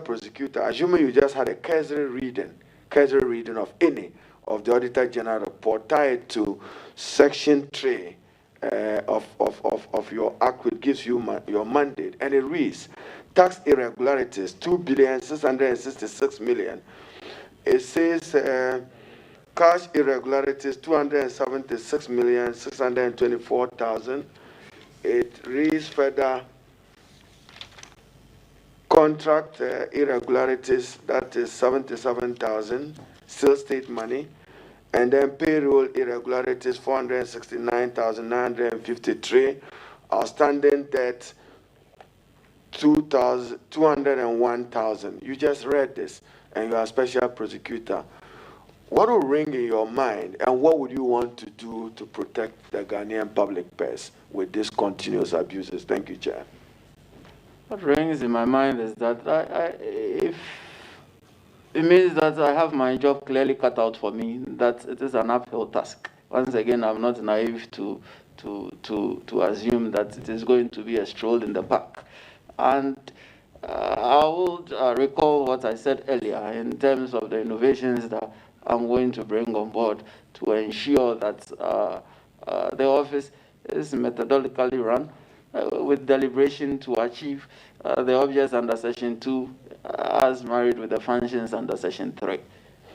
prosecutor, assuming you just had a cursory reading of any of the Auditor General report, tie it to Section 3 of your act, which gives you your mandate, and it reads, tax irregularities, 2,666,000,000. It says cash irregularities, 276,624,000. It reads further, contract irregularities, that is 77,000, still state money. And then payroll irregularities, 469,953. Outstanding debt, 201,000. You just read this, and you are a special prosecutor. What will ring in your mind, and what would you want to do to protect the Ghanaian public purse with these continuous abuses? Thank you, Chair. What rings in my mind is that if it means that I have my job clearly cut out for me, that it is an uphill task. Once again, I'm not naive to assume that it is going to be a stroll in the park. And I would recall what I said earlier in terms of the innovations that I'm going to bring on board to ensure that the office is methodologically run with deliberation to achieve the objects under Section 2 as married with the functions under Section 3.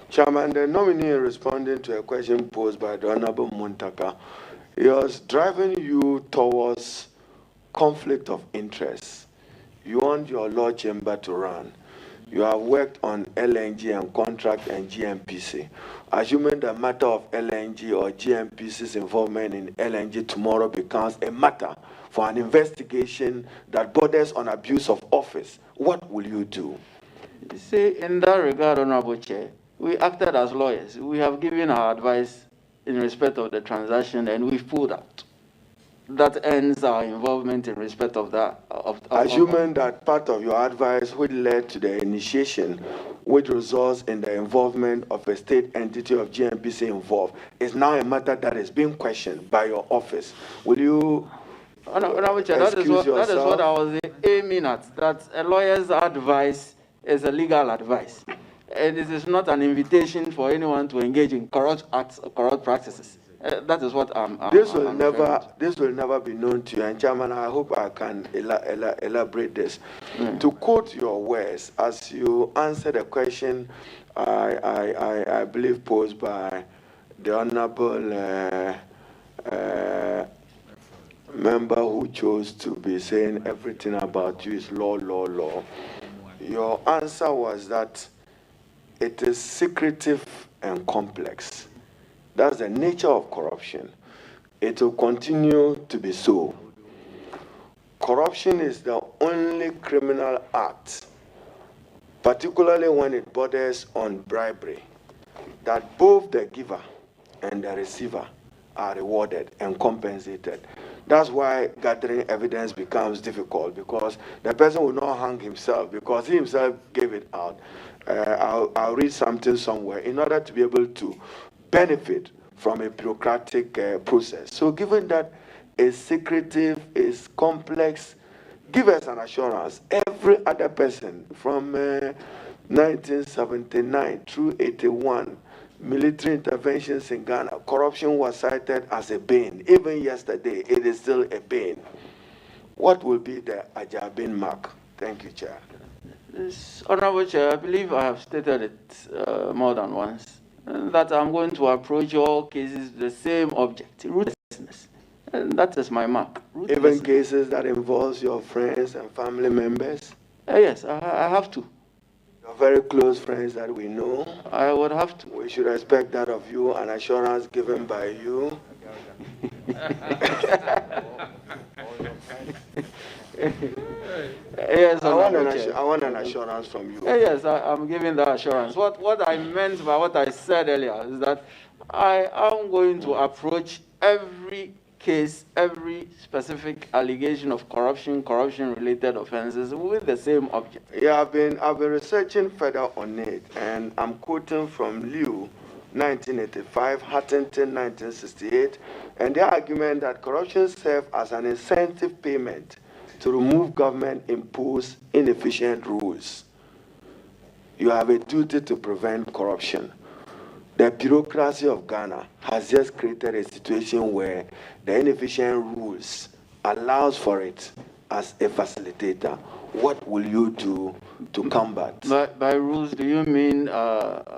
Chairman, the nominee responding to a question posed by the Honorable Muntaka, he was driving you towards conflict of interest. You want your law chamber to run. You have worked on LNG and contract and GMPC. Assuming the matter of LNG or GMPC's involvement in LNG tomorrow becomes a matter for an investigation that borders on abuse of office, what will you do? See, in that regard, Honorable Chair, we acted as lawyers. We have given our advice in respect of the transaction, and we've pulled out. That ends our involvement in respect of that. Assuming that part of your advice which led to the initiation, which results in the involvement of a state entity of GMPC involved, is now a matter that is being questioned by your office. Will you that is what I was aiming at, that a lawyer's advice is a legal advice. And it is not an invitation for anyone to engage in corrupt acts or corrupt practices. That is what this will never be known to you. And Chairman, I hope I can elaborate this. To quote your words, as you answer the question, I believe posed by the Honorable member who chose to be saying everything about you is law, law, law. Your answer was that it is secretive and complex. That's the nature of corruption. It will continue to be so. Corruption is the only criminal act, particularly when it borders on bribery, that both the giver and the receiver are rewarded and compensated. That's why gathering evidence becomes difficult, because the person will not hang himself because he himself gave it out. I'll read something somewhere in order to be able to benefit from a bureaucratic process. So given that it's secretive, it's complex, give us an assurance. Every other person from 1979 through 81, military interventions in Ghana, corruption was cited as a bane. Even yesterday, it is still a bane. What will be the Ajabin mark? Thank you, Chair. Honorable Chair, I believe I have stated it more than once, that I'm going to approach all cases the same object, ruthlessness. And that is my mark. Even cases that involves your friends and family members? Yes, I have to. Your very close friends that we know? I would have to. We should expect that of you, an assurance given by you. Yes, I want an assurance from you. Yes, I'm giving that assurance. What I meant by what I said earlier is that I am going to approach every case, every specific allegation of corruption-related offenses with the same object. Yeah, I've been researching further on it, and I'm quoting from Liu, 1985, Huntington, 1968, and their argument that corruption serves as an incentive payment to remove government-imposed inefficient rules. you have a duty to prevent corruption. The bureaucracy of Ghana has just created a situation where the inefficient rules allows for it as a facilitator. What will you do to combat? By rules, do you mean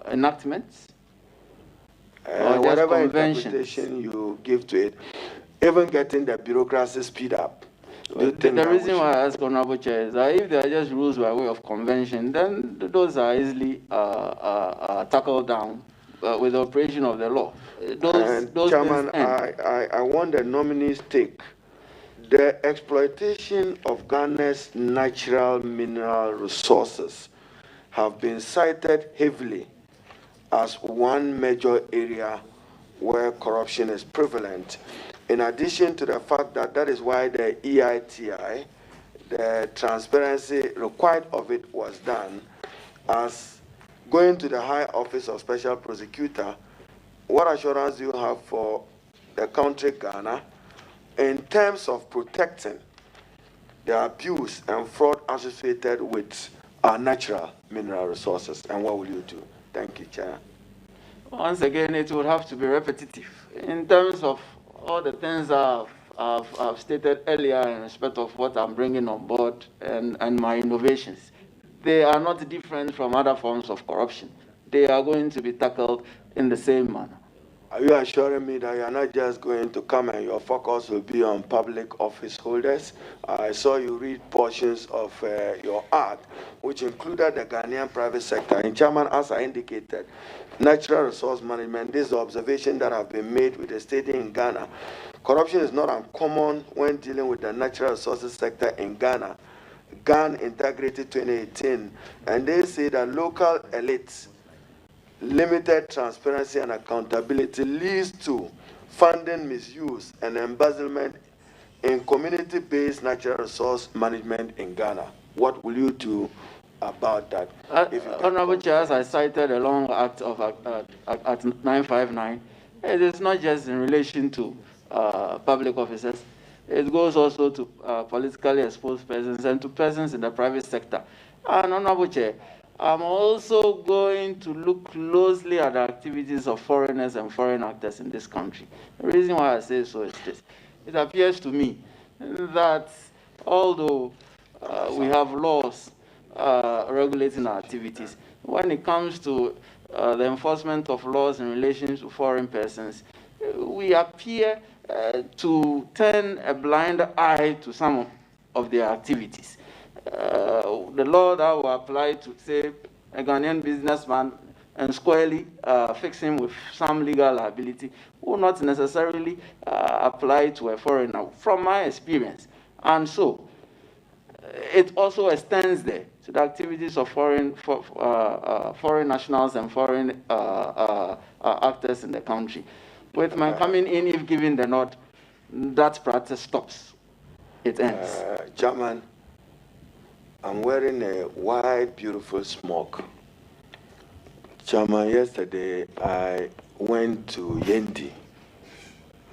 enactments? Whatever interpretation you give to it, even getting the bureaucracy speed up. The reason why I ask Honorable Chair is that if they are just rules by way of convention, then those are easily tackled down with the operation of the law. Chairman, I want the nominees take the exploitation of Ghana's natural mineral resources have been cited heavily as one major area where corruption is prevalent. In addition to the fact that that is why the EITI, the transparency required of it was done, as going to the High Office of Special Prosecutor, what assurance do you have for the country Ghana in terms of protecting the abuse and fraud associated with our natural mineral resources? And what will you do? Thank you, Chair. Once again, it would have to be repetitive. In terms of all the things I've stated earlier in respect of what I'm bringing on board and my innovations, they are not different from other forms of corruption. They are going to be tackled in the same manner. Are you assuring me that you are not just going to come and your focus will be on public office holders? I saw you read portions of your art, which included the Ghanaian private sector. And Chairman, as I indicated, natural resource management, this is the observation that have been made with the state in Ghana. Corruption is not uncommon when dealing with the natural resources sector in Ghana. GAN Integrity 2018, and they say that local elites, limited transparency and accountability leads to funding misuse and embezzlement in community-based natural resource management in Ghana. What will you do about that? Honorable Chair, as I cited a long act of Act 959, it is not just in relation to public officers. It goes also to politically exposed persons and to persons in the private sector. And Honorable Chair, I'm also going to look closely at the activities of foreigners and foreign actors in this country. The reason why I say so is this. It appears to me that although we have laws regulating our activities, when it comes to the enforcement of laws in relation to foreign persons, we appear to turn a blind eye to some of their activities. The law that will apply to, say, a Ghanaian businessman and squarely fix him with some legal liability will not necessarily apply to a foreigner, from my experience. And so, it also extends there to the activities of foreign nationals and foreign actors in the country. With my coming in, if given the nod, that practice stops. It ends. Chairman, I'm wearing a white, beautiful smock. Chairman, yesterday I went to Yendi,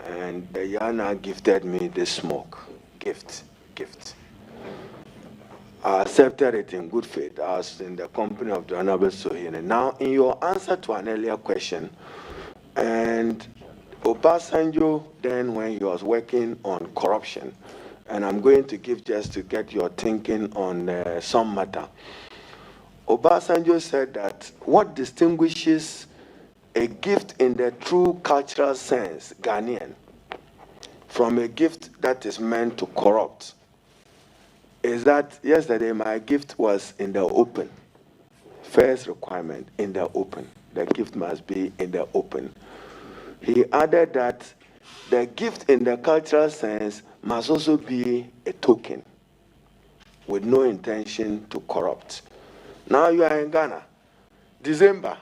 and Yana gifted me this smock. Gift. I accepted it in good faith. I was in the company of the Honorable Sohine. Now, in your answer to an earlier question, and Obasanjo, then when he was working on corruption, and I'm going to give just to get your thinking on some matter. Obasanjo said that what distinguishes a gift in the true cultural sense, Ghanaian, from a gift that is meant to corrupt, is that yesterday my gift was in the open. First requirement, in the open. The gift must be in the open. He added that the gift in the cultural sense must also be a token with no intention to corrupt. Now you are in Ghana. December,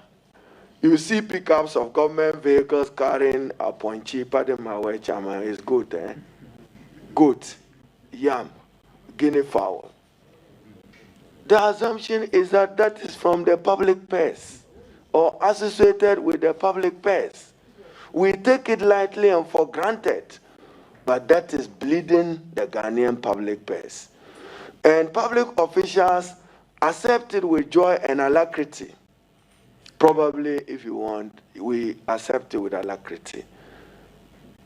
you see pickups of government vehicles carrying a ponchi, pardon my word, Chairman, is goat, goat, yam, guinea fowl. The assumption is that that is from the public purse or associated with the public purse. We take it lightly and for granted, but that is bleeding the Ghanaian public purse. And public officials accept it with joy and alacrity. Probably, if you want, we accept it with alacrity.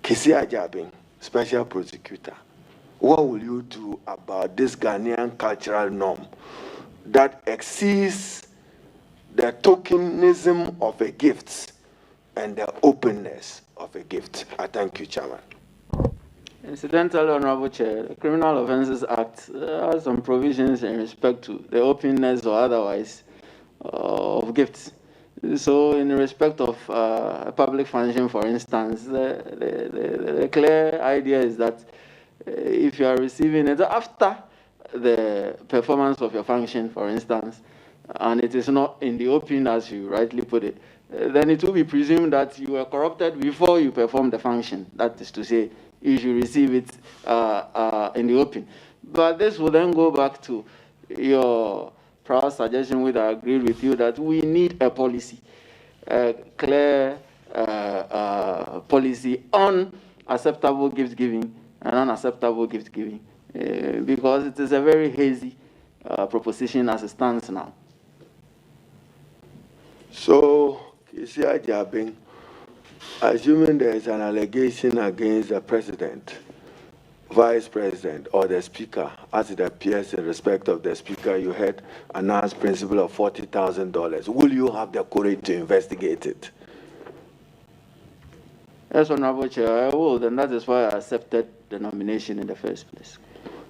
Kisi Ajabin, special prosecutor, what will you do about this Ghanaian cultural norm that exceeds the tokenism of a gift and the openness of a gift? I thank you, Chairman. Incidentally, Honorable Chair, the Criminal Offences Act has some provisions in respect to the openness or otherwise of gifts. So, in respect of a public function, for instance, the clear idea is that if you are receiving it after the performance of your function, for instance, and it is not in the open, as you rightly put it, then it will be presumed that you were corrupted before you perform the function. That is to say, you should receive it in the open. But this will then go back to your prior suggestion, which I agree with you, that we need a policy, a clear policy on acceptable gift giving and unacceptable gift giving, because it is a very hazy proposition as it stands now. So, Kisi Ajabin, assuming there is an allegation against the president, vice president, or the speaker, as it appears in respect of the speaker, you had announced principle of $40,000. Will you have the courage to investigate it? Yes, Honorable Chair, I will, and that is why I accepted the nomination in the first place.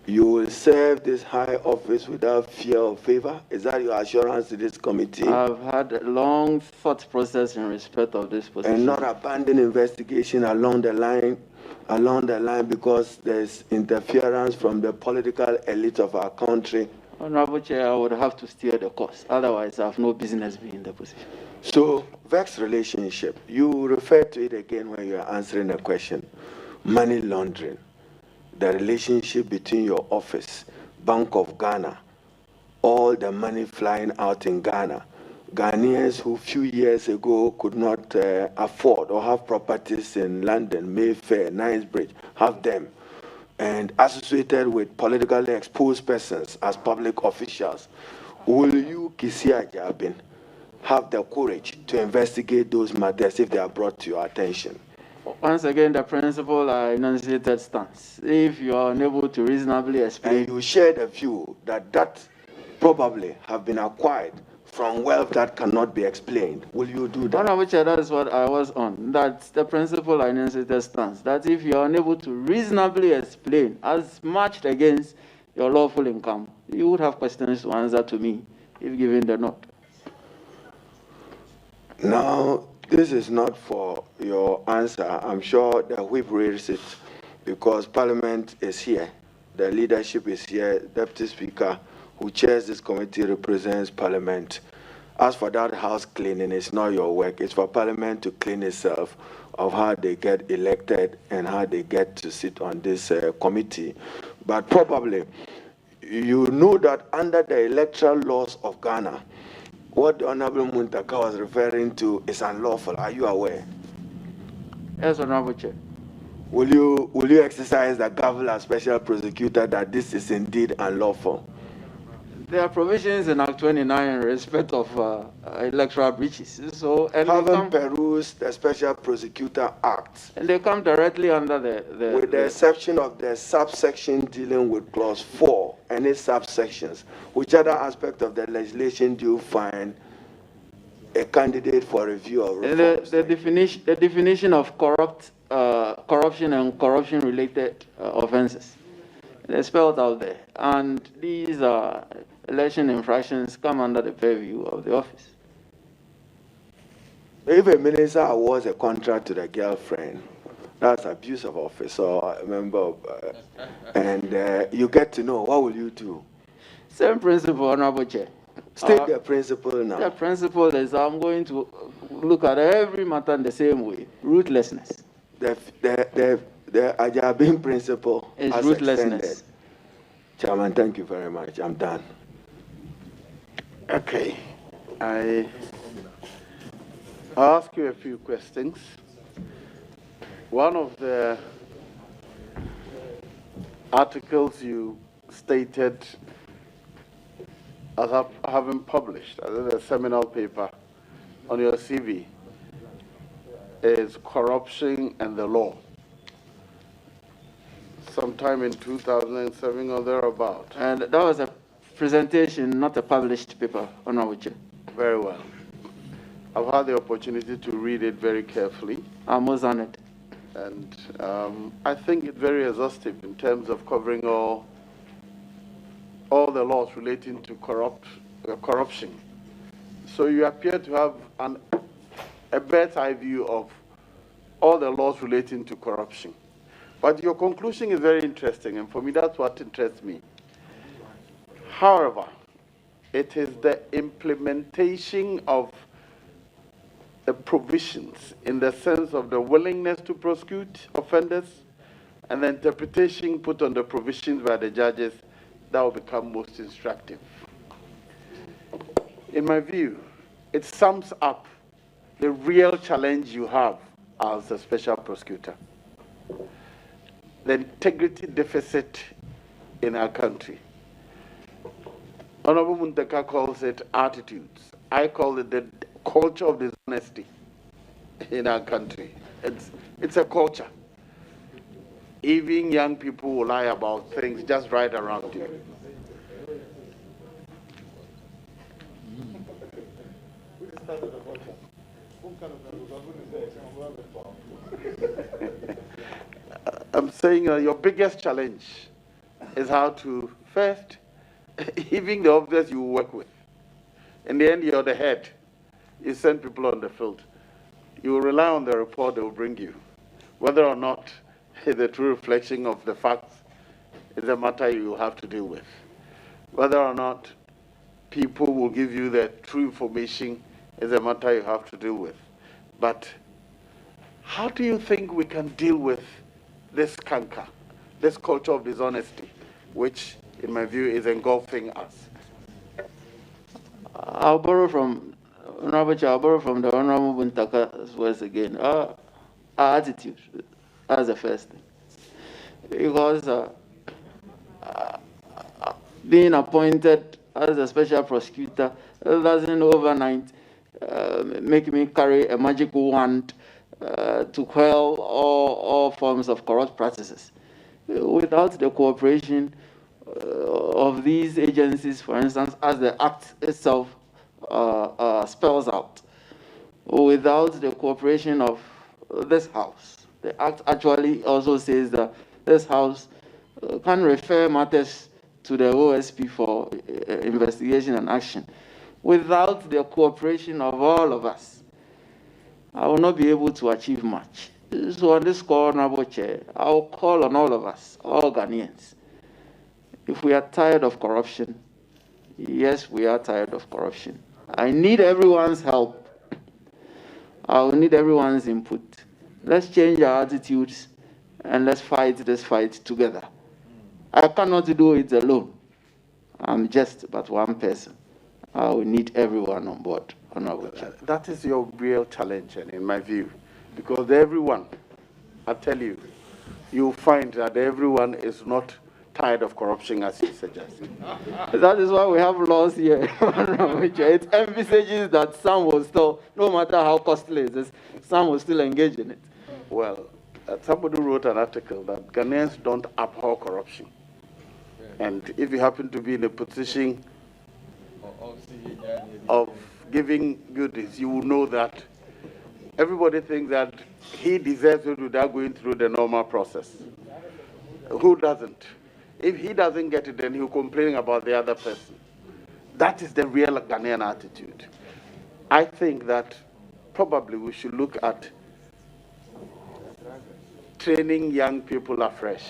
You will serve this high office without fear or favor? Is that your assurance to this committee? I've had a long thought process in respect of this position. And not abandon investigation along the line because there's interference from the political elite of our country? Honorable Chair, I would have to steer the course. Otherwise, I have no business being in the position. So, vexed relationship, you referred to it again when you are answering the question. Money laundering, the relationship between your office, Bank of Ghana, all the money flying out in Ghana, Ghanaians who a few years ago could not afford or have properties in London, Mayfair, Knightsbridge, have them, and associated with politically exposed persons as public officials. Will you, Kisi Ajabin, have the courage to investigate those matters if they are brought to your attention? Once again, the principle I enunciated stands. If you are unable to reasonably explain... And you share the view that that probably have been acquired from wealth that cannot be explained. Will you do that? Honorable Chair, that is what I was on. That the principle I enunciated stands. That if you are unable to reasonably explain as matched against your lawful income, you would have questions to answer to me if given the nod. Now, this is not for your answer. I'm sure the whip raised it because Parliament is here. The leadership is here. Deputy Speaker, who chairs this committee, represents Parliament. As for that house cleaning, it's not your work. It's for Parliament to clean itself of how they get elected and how they get to sit on this committee. But probably, you know that under the electoral laws of Ghana, what the Honorable Muntaka was referring to is unlawful. Are you aware? Yes, Honorable Chair. Will you exercise the gavel as special prosecutor that this is indeed unlawful? There are provisions in Act 29 in respect of electoral breaches. So, Haven't perused the Special Prosecutor Act. And they come directly under with the exception of the subsection dealing with clause 4, any subsections. Which other aspect of the legislation do you find a candidate for review or reforms? The definition of corruption and corruption-related offenses. They're spelled out there. And these election infractions come under the purview of the office. If a minister awards a contract to the girlfriend, that's abuse of office or a member of, and you get to know, what will you do? Same principle, Honorable Chair. State the principle now. The principle is I'm going to look at every matter in the same way. Ruthlessness. The Ajabin principle is ruthlessness. Extended. Chairman, thank you very much. I'm done. Okay. I'll ask you a few questions. One of the articles you stated as having published as a seminal paper on your CV is Corruption and the Law, sometime in 2007 or thereabout. And that was a presentation, not a published paper, Honorable Chair. Very well. I've had the opportunity to read it very carefully. I'm most honored. And I think it's very exhaustive in terms of covering all the laws relating to corruption. So you appear to have a bird's eye view of all the laws relating to corruption. But your conclusion is very interesting, and for me, that's what interests me. However, it is the implementation of the provisions in the sense of the willingness to prosecute offenders and the interpretation put on the provisions by the judges that will become most instructive. In my view, it sums up the real challenge you have as a special prosecutor. The integrity deficit in our country. Honorable Muntaka calls it attitudes. I call it the culture of dishonesty in our country. It's a culture. Even young people will lie about things just right around you. I'm saying your biggest challenge is how to first, even the officers you work with. In the end, you're the head. You send people on the field. You will rely on the report they will bring you. Whether or not the true reflection of the facts is a matter you have to deal with. Whether or not people will give you the true information is a matter you have to deal with. But how do you think we can deal with this canker, this culture of dishonesty, which, in my view, is engulfing us? I'll borrow from Honorable Chair, I'll borrow from the Honorable Buntaka's words again. Our attitude, that's the first thing. Because being appointed as a special prosecutor doesn't overnight make me carry a magic wand to quell all forms of corrupt practices. Without the cooperation of these agencies, for instance, as the Act itself spells out, without the cooperation of this House, the Act actually also says that this House can refer matters to the OSP for investigation and action. Without the cooperation of all of us, I will not be able to achieve much. So on this score, Honorable Chair, I will call on all of us, all Ghanaians. If we are tired of corruption, yes, we are tired of corruption. I need everyone's help. I will need everyone's input. Let's change our attitudes and let's fight this fight together. I cannot do it alone. I'm just but one person. I will need everyone on board. Honorable Chair. That is your real challenge, in my view, because everyone, I tell you, you'll find that everyone is not tired of corruption, as you suggested. That is why we have laws here. It envisages that some will still, no matter how costly it is, some will still engage in it. Well, somebody wrote an article that Ghanaians don't abhor corruption. And if you happen to be in a position of giving goodies, you will know that everybody thinks that he deserves it without going through the normal process. Who doesn't? If he doesn't get it, then he'll complain about the other person. That is the real Ghanaian attitude. I think that probably we should look at training young people afresh.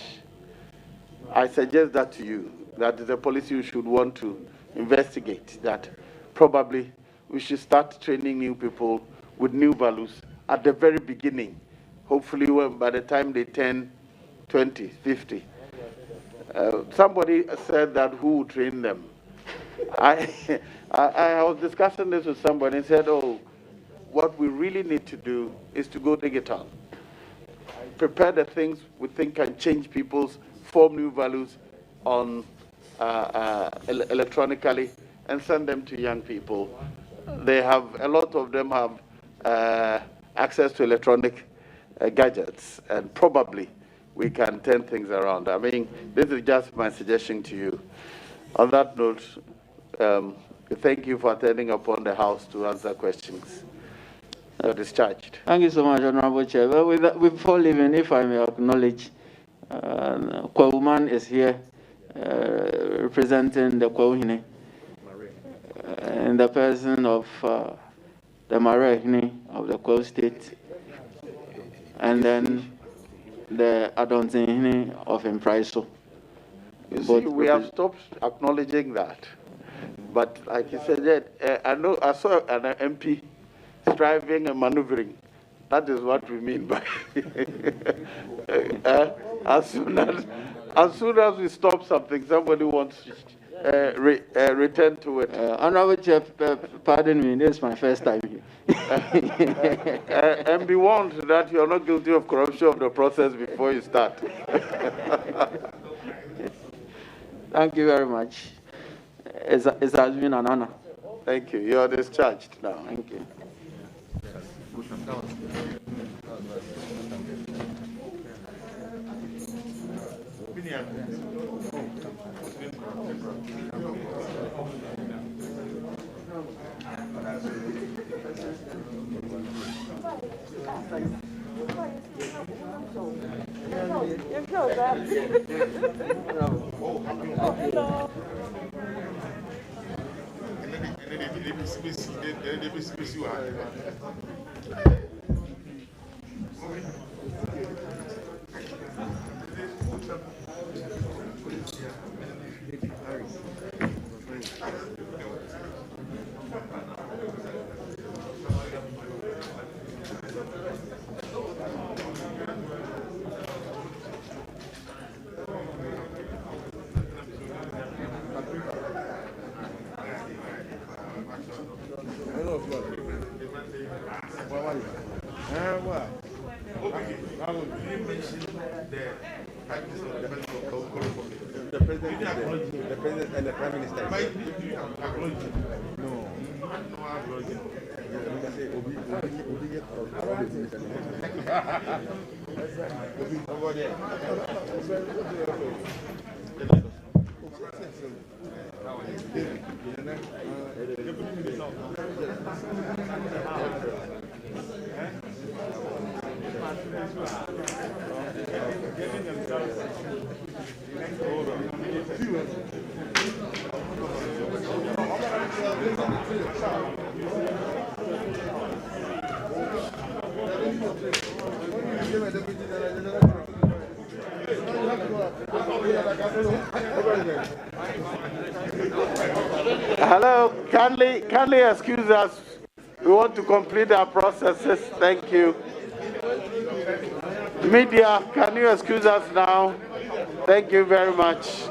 I suggest that to you, that is a policy you should want to investigate, that probably we should start training new people with new values at the very beginning. Hopefully by the time they turn 20, 50. Somebody said that who would train them? I was discussing this with somebody and said, oh, what we really need to do is to go digital. Prepare the things we think can change people's, form new values on electronically, and send them to young people. They have, a lot of them have access to electronic gadgets, and probably we can turn things around. I mean, this is just my suggestion to you. On that note, thank you for attending upon the House to answer questions. You're discharged. Thank you so much, Honorable Chair. Well, before leaving, if I may acknowledge, Kwauman is here representing the Kwauhine in the person of the Marehine of the Kwau State, and then the Adonzine of Impraiso. You see, we have stopped acknowledging that. But like you said, I saw an MP striving and maneuvering. That is what we mean by as soon as we stop something, somebody wants to return to it. Honorable Chair, pardon me, this is my first time here. And be warned that you are not guilty of corruption of the process before you start. Thank you very much. It has been an honor. Thank you. You are discharged now. Thank you. The president and the prime minister. No. Hello, kindly excuse us. We want to complete our processes. Thank you. Media, can you excuse us now? Thank you very much.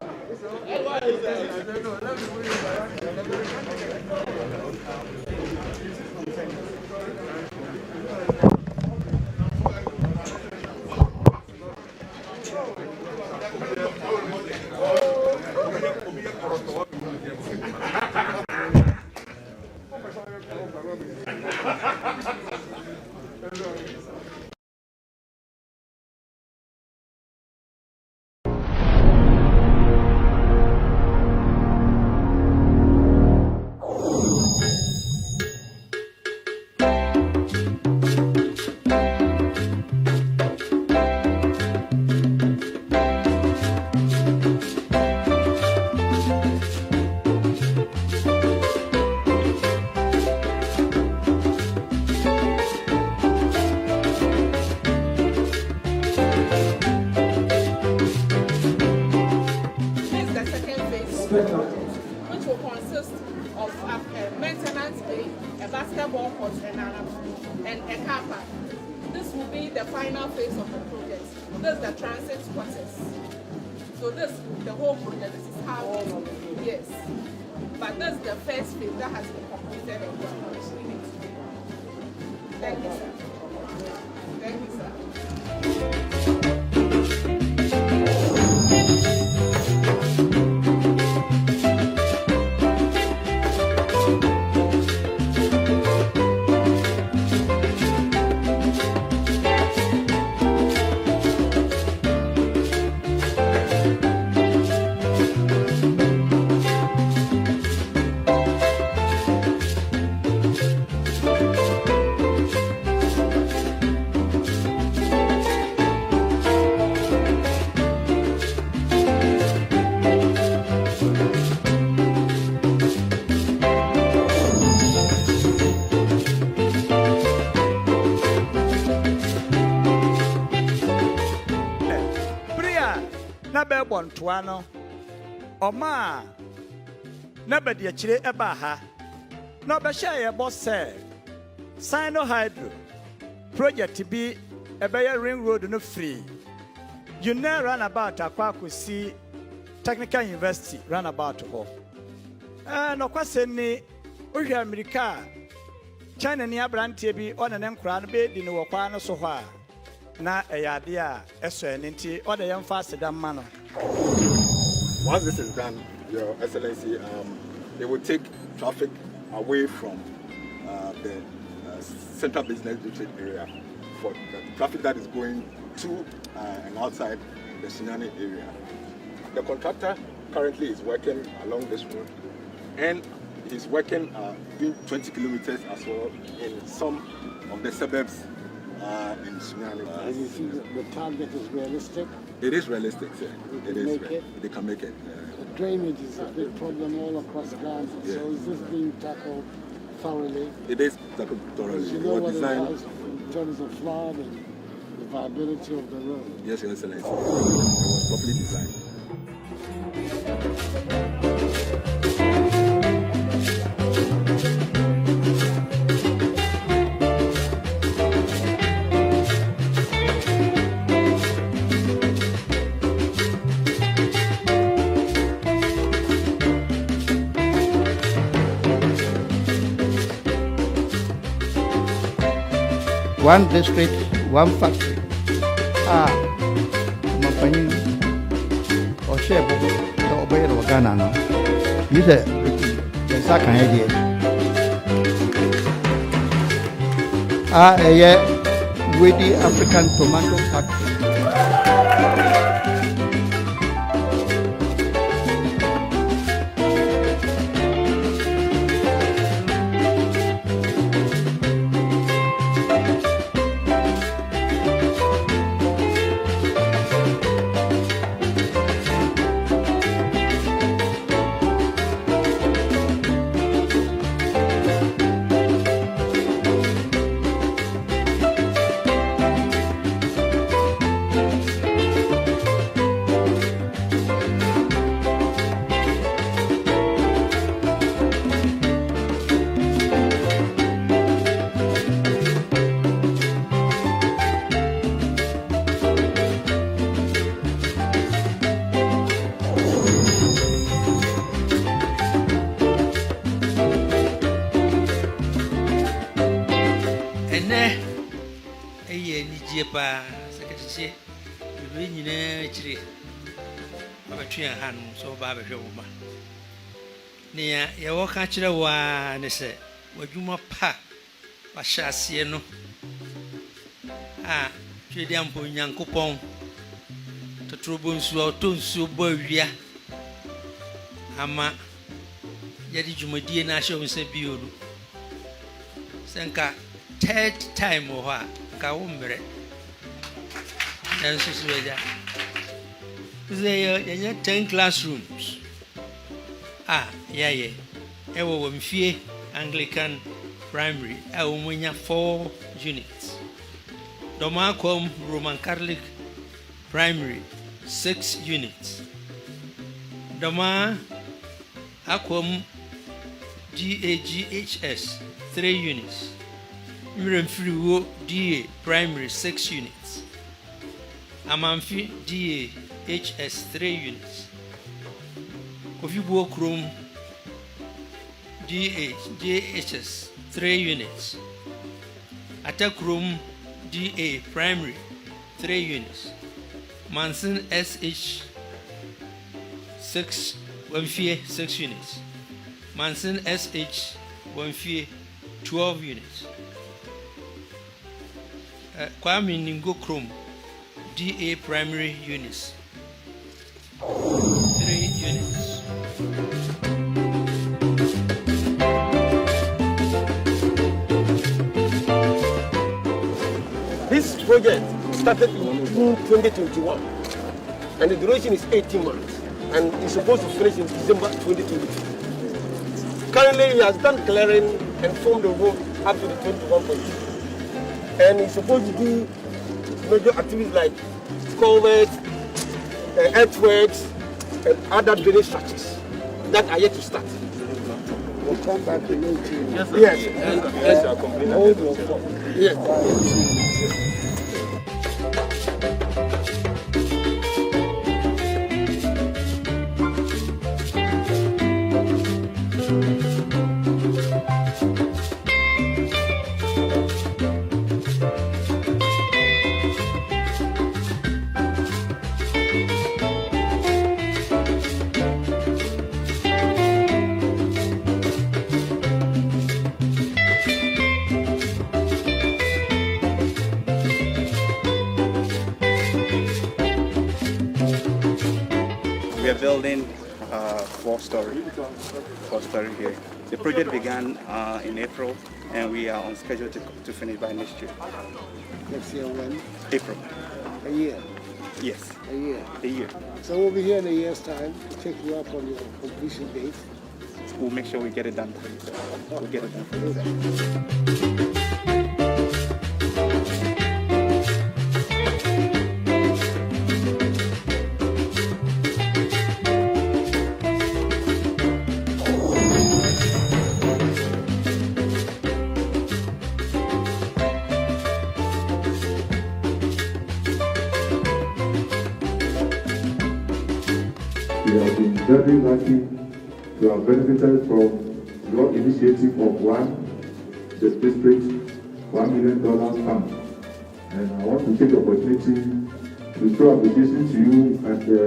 Which will consist of a maintenance bay, a basketball court, and a car park. This will be the final phase of the project. This is the transit quarters. So this, the whole project, this is how it will be. Yes. But this is the first phase that has been completed and we are commissioning it. Thank you, sir. Thank you, sir. ɛbɔ ntoa no ɔma na bɛde akyire ɛba ha na ɔbɛhyɛ yɛ bɔ sɛ Sino Hydro project bi ɛbɛyɛ ring road no free you know runabout akwa akosi technical university runabout hɔ no kwase ni ohwɛ America China ni abrantie bi ɔne ne nkora no be di ne wɔkwa no so hɔ a na ɛyade a ɛsɔ ɛne nti ɔde yɛn fa aseda mma no. Once this is done, Your Excellency, it will take traffic away from the central business district area for the traffic that is going to and outside the Sinani area. The contractor currently is working along this road and is working doing 20 kilometers as well in some of the suburbs in Sinani. And you think that the target is realistic? It is realistic, sir. They can make it. The drainage is a big problem all across Ghana. Yeah. So is this being tackled thoroughly? It is tackled thoroughly. You know what it has in terms of flood and the viability of the road? Yes, Your Excellency. It was properly designed. One district, one factory. Mapani or Shebo, or Bayer or Ghana. No, you said, the second idea. With the African tomato factory. So Baba Joma. Near Yawakachira one is a Wajuma Pa Pashasieno. Tridiam Punyan Coupon to Trubun Suatunsu Boya Ama Yadijumadi National Sebiu Senka third time or what Kaumbre and Susuja. There are 10 classrooms. Yeah. I will fear Anglican primary. I will win 4 units. Domacom Roman Catholic primary 6 units. Doma Aquam GAGHS 3 units. Miriam Friwo DA primary 6 units. Amanfi DA HS 3 units. Kofibuo Krum JHS 3 units. Attack Room DA primary 3 units. Manson SH 6 units. Manson SH 12 units. Kwame Ningo Krum DA primary units. 3 units. This project started in June 2021 and the duration is 18 months and it's supposed to finish in December 2022. Currently he has done clearing and formed the road up to the 21.2 and he's supposed to do major activities like culverts, earthworks, and other drainage structures that are yet to start. We'll come back in 18. Yes. Yes. We are building four-story here. The project began in April, and we are on schedule to finish by next year. Next year when? April. A year? Yes. A year? A year. So we'll be here in a year's time to take you up on your completion date. We'll make sure we get it done for you. We'll get it done for you. We have been very lucky to have benefited from your initiative of the district $1 million fund. And I want to take the opportunity to show appreciation to you and the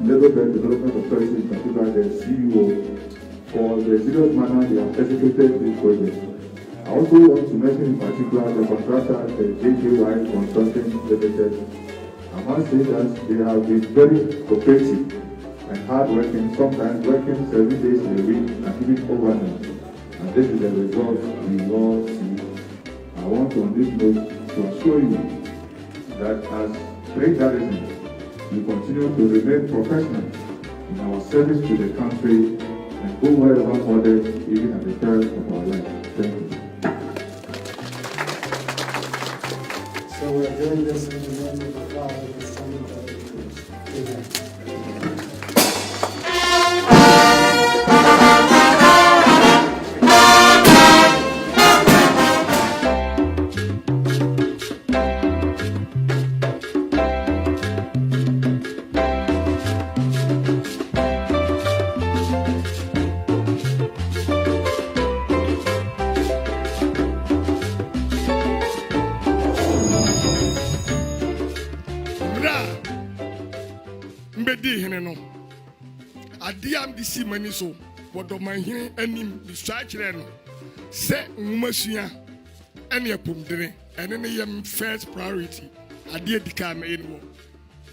Labour Development Authority, in particular the CEO, for the serious manner they have executed this project. I also want to mention in particular the contractor, the JKY Construction Limited. I must say that they have been very cooperative and hard-working, sometimes working 7 days in a week and even overnight. And this is the result we all see. I want to, on this note, to assure you that as Great Garrison, we continue to remain professional in our service to the country and go wherever ordered, even at the peril of our life. Thank you. So we're doing this in the name of the Father, the Son, and the Holy Ghost. Amen. Admdc mani so wodo manhene anim bisaachire no se nwumasua ene apomdene ene ne yam first priority ade adika me ene wo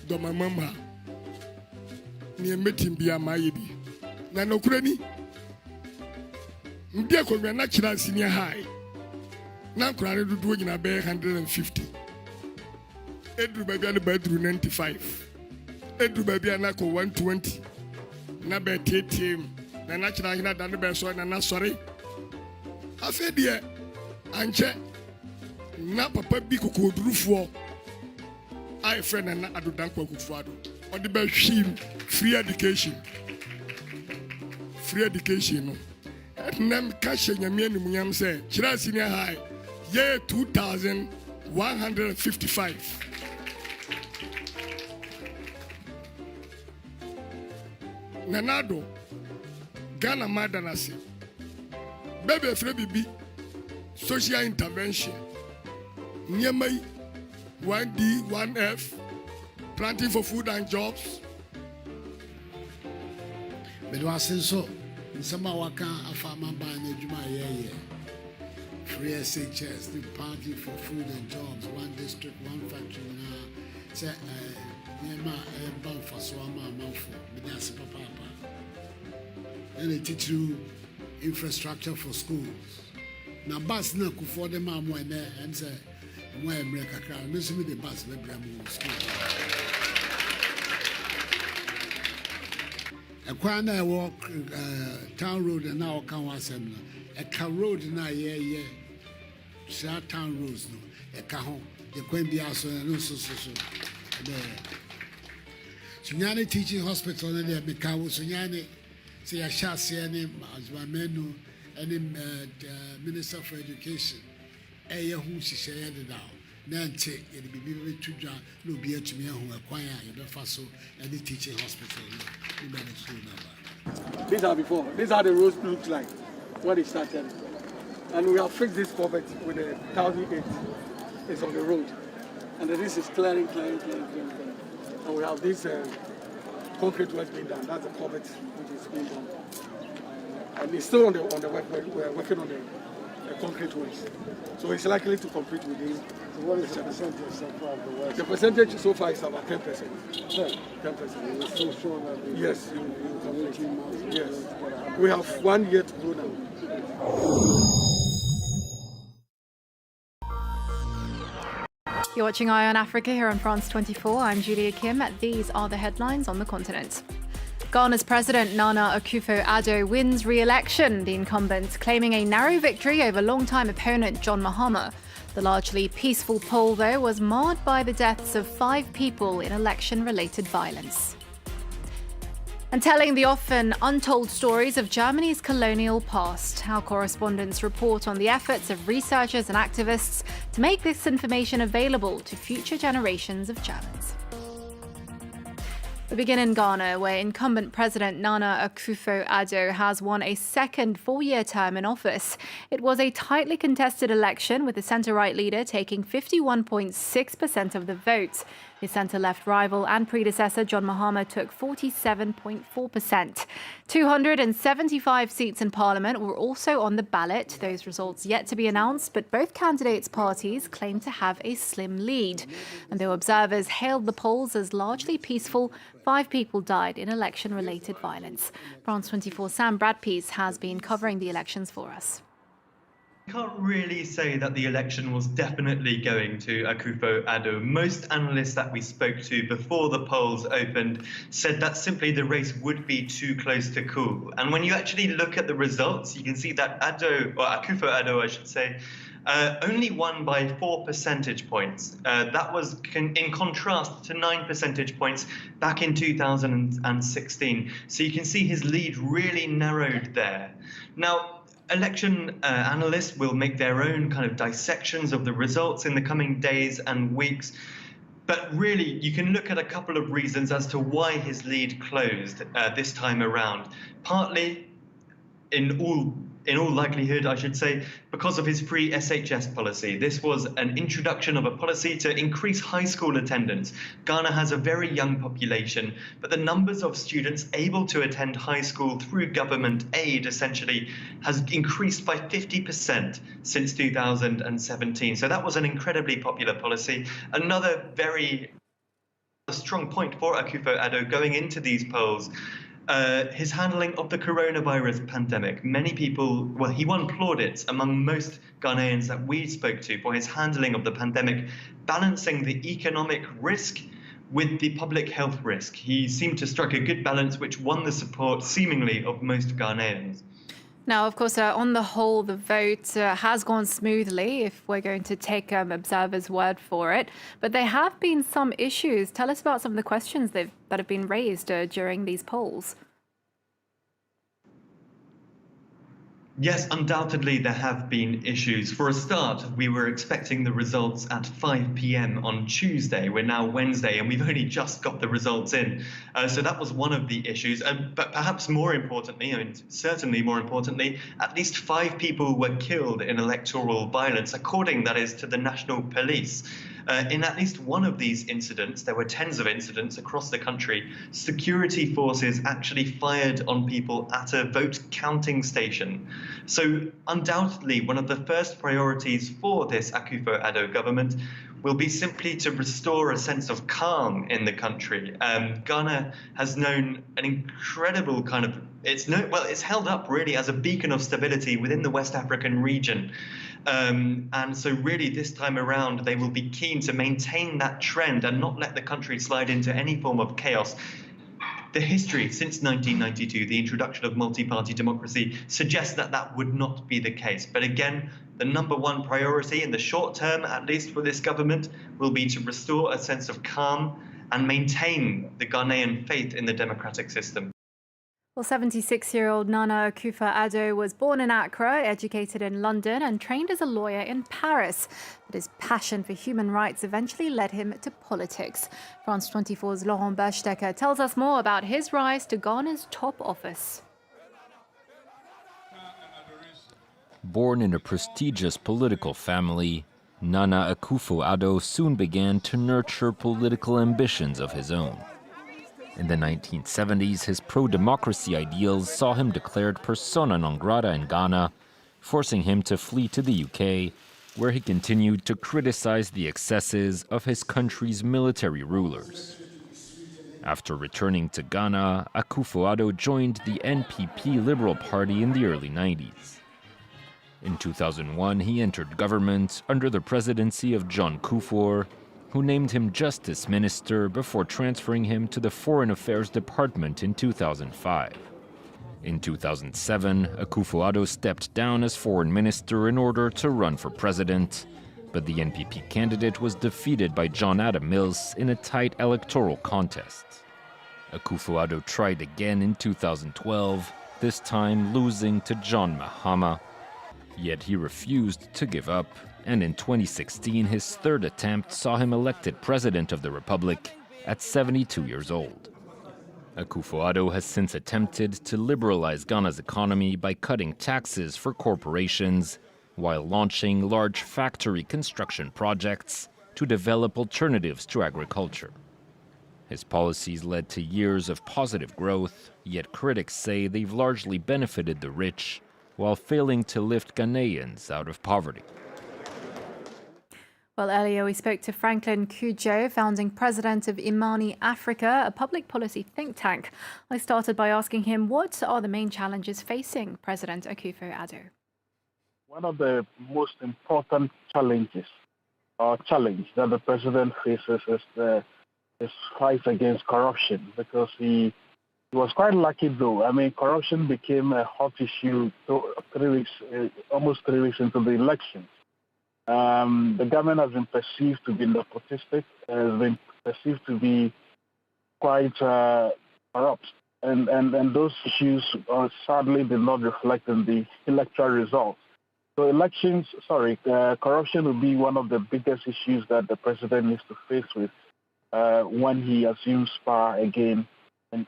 do mamama ne metim bia maye bi na nokurani ndi akonwa na kira senior high na nkurare dudu nyina be 150 edru babia ne badru 95 edru babia na ko 120 na betetem na natural hina da no be so na sorry afi de anche na papa bi kokodurufo ai friend na adodan kwakufu ado o de be hwim free education no nam ka nyame animunyam se kira senior high year 2155 Nanado Ghana Madanasi Bebe Frebibi social intervention Nyamai 1D 1F planting for food and jobs. But was so some waka afama ban juma ye free SHS the party for food and jobs, one district, one factory now say Nema ban for so amount for Bidas Papa. And they teach you infrastructure for schools. Now bus na ku for them am when and say when America crowd miss me the bus we bring school. A kwana walk town road and now can was a car road na ye share town roads no a car home the can be also no so Sunyani Teaching Hospital, and the Mikawu Sunyani, say a chassis, and Menu, and Minister for Education, who she said it now. Nancy, it be to John, no beer to me who acquire your Faso and the teaching hospital. These are before. These are the roads look like when it started. And we have fixed this poverty with the 1,008. It's on the road. And this is clearing. And we have this concrete work being done. That's the poverty which is being done. And it's still on the work. We're working on the concrete works. So it's likely to complete within. So what is the percentage so far of the work? The percentage so far is about 10%. 10%. We're still sure that yes, you complete. Yes. We have 1 year to go now. You're watching Eye on Africa here on France 24. I'm Julia Kim. These are the headlines on the continent. Ghana's President Nana Akufo-Addo wins re-election, the incumbent claiming a narrow victory over longtime opponent John Mahama. The largely peaceful poll, though, was marred by the deaths of 5 people in election-related violence. And telling the often untold stories of Germany's colonial past, our correspondents report on the efforts of researchers and activists to make this information available to future generations of Germans. We begin in Ghana, where incumbent President Nana Akufo-Addo has won a second 4-year term in office. It was a tightly contested election, with the centre-right leader taking 51.6% of the vote. His centre-left rival and predecessor, John Mahama, took 47.4%. 275 seats in Parliament were also on the ballot. Those results yet to be announced, but both candidates' parties claim to have a slim lead. And though observers hailed the polls as largely peaceful, 5 people died in election-related violence. France 24 Sam Bradpeace has been covering the elections for us. Can't really say that the election was definitely going to Akufo-Addo. Most analysts that we spoke to before the polls opened said that simply the race would be too close to call. And when you actually look at the results, you can see that Akufo-Addo, I should say, only won by 4 percentage points. That was in contrast to 9 percentage points back in 2016. So you can see his lead really narrowed there. Now, election analysts will make their own kind of dissections of the results in the coming days and weeks. But really, you can look at a couple of reasons as to why his lead closed this time around. Partly, in all likelihood, I should say, because of his free SHS policy. This was an introduction of a policy to increase high school attendance. Ghana has a very young population, but the numbers of students able to attend high school through government aid essentially has increased by 50% since 2017. So that was an incredibly popular policy. Another very strong point for Akufo-Addo going into these polls. His handling of the coronavirus pandemic. Many people, well, he won plaudits among most Ghanaians that we spoke to for his handling of the pandemic, balancing the economic risk with the public health risk. He seemed to strike a good balance, which won the support, seemingly, of most Ghanaians. Now, of course, on the whole, the vote has gone smoothly, if we're going to take observers' word for it. But there have been some issues. Tell us about some of the questions that have been raised during these polls. Yes, undoubtedly there have been issues. For a start, we were expecting the results at 5 p.m. on Tuesday. We're now Wednesday, and we've only just got the results in. So that was one of the issues. But perhaps more importantly, certainly more importantly, at least 5 people were killed in electoral violence, according, that is, to the National Police. In at least one of these incidents, there were tens of incidents across the country, security forces actually fired on people at a vote counting station. So undoubtedly, one of the first priorities for this Akufo-Addo government will be simply to restore a sense of calm in the country. Ghana has known an incredible kind of, it's held up really as a beacon of stability within the West African region. And so really this time around, they will be keen to maintain that trend and not let the country slide into any form of chaos. The history since 1992, the introduction of multi-party democracy, suggests that that would not be the case. But again, the number one priority in the short term, at least for this government, will be to restore a sense of calm and maintain the Ghanaian faith in the democratic system. Well, 76-year-old Nana Akufo-Addo was born in Accra, educated in London, and trained as a lawyer in Paris. But his passion for human rights eventually led him to politics. France 24's Laurent Berstecker tells us more about his rise to Ghana's top office. Born in a prestigious political family, Nana Akufo-Addo soon began to nurture political ambitions of his own. In the 1970s, his pro-democracy ideals saw him declared persona non grata in Ghana, forcing him to flee to the UK, where he continued to criticize the excesses of his country's military rulers. After returning to Ghana, Akufo-Addo joined the NPP Liberal Party in the early 90s. In 2001, he entered government under the presidency of John Kufuor, who named him Justice Minister before transferring him to the Foreign Affairs Department in 2005. In 2007, Akufo-Addo stepped down as Foreign Minister in order to run for president, but the NPP candidate was defeated by John Adam Mills in a tight electoral contest. Akufo-Addo tried again in 2012, this time losing to John Mahama. Yet he refused to give up, and in 2016 his third attempt saw him elected President of the Republic at 72 years old. Akufo-Addo has since attempted to liberalize Ghana's economy by cutting taxes for corporations, while launching large factory construction projects to develop alternatives to agriculture. His policies led to years of positive growth, yet critics say they've largely benefited the rich, while failing to lift Ghanaians out of poverty. Well, earlier we spoke to Franklin Kujo, founding president of Imani Africa, a public policy think tank. I started by asking him what are the main challenges facing President Akufo-Addo. One of the most important challenges that the president faces is his fight against corruption, because he was quite lucky though. I mean, corruption became a hot issue almost 3 weeks into the election. The government has been perceived to be nepotistic, has been perceived to be quite corrupt. And those issues sadly did not reflect in the electoral results. So corruption will be one of the biggest issues that the president needs to face with when he assumes power again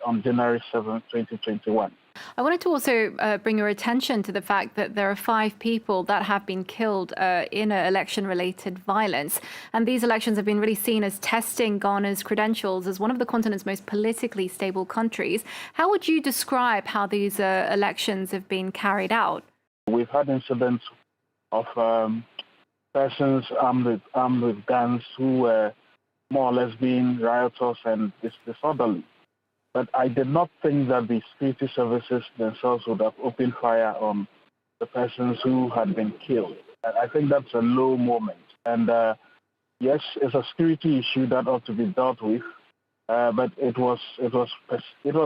on January 7, 2021. I wanted to also bring your attention to the fact that there are 5 people that have been killed in election-related violence. And these elections have been really seen as testing Ghana's credentials as one of the continent's most politically stable countries. How would you describe how these elections have been carried out? We've had incidents of persons armed with guns who were more or less being riotous and disorderly. But I did not think that the security services themselves would have opened fire on the persons who had been killed. I think that's a low moment. And yes, it's a security issue that ought to be dealt with. But it was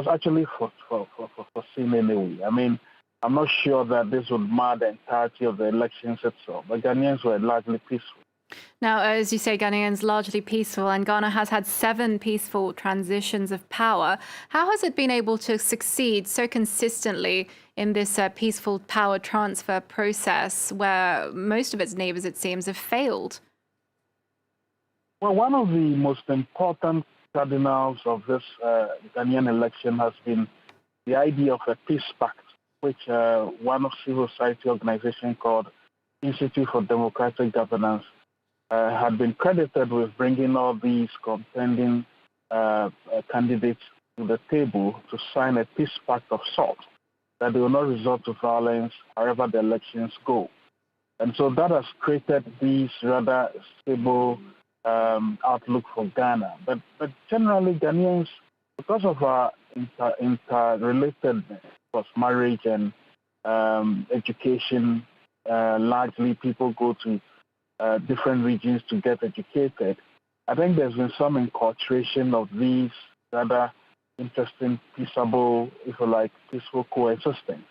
actually foreseen anyway. I mean, I'm not sure that this would mar the entirety of the elections itself. But Ghanaians were largely peaceful. Now, as you say, Ghanaians largely peaceful, and Ghana has had 7 peaceful transitions of power. How has it been able to succeed so consistently in this peaceful power transfer process where most of its neighbours, it seems, have failed? Well, one of the most important cardinals of this Ghanaian election has been the idea of a peace pact, which one of civil society organization called Institute for Democratic Governance had been credited with bringing all these contending candidates to the table to sign a peace pact of sorts, that they will not resort to violence however the elections go. And so that has created this rather stable outlook for Ghana. But generally, Ghanaians, because of our interrelatedness, of marriage and education, largely people go to different regions to get educated. I think there's been some inculturation of these rather interesting, peaceable, if you like, peaceful coexistence.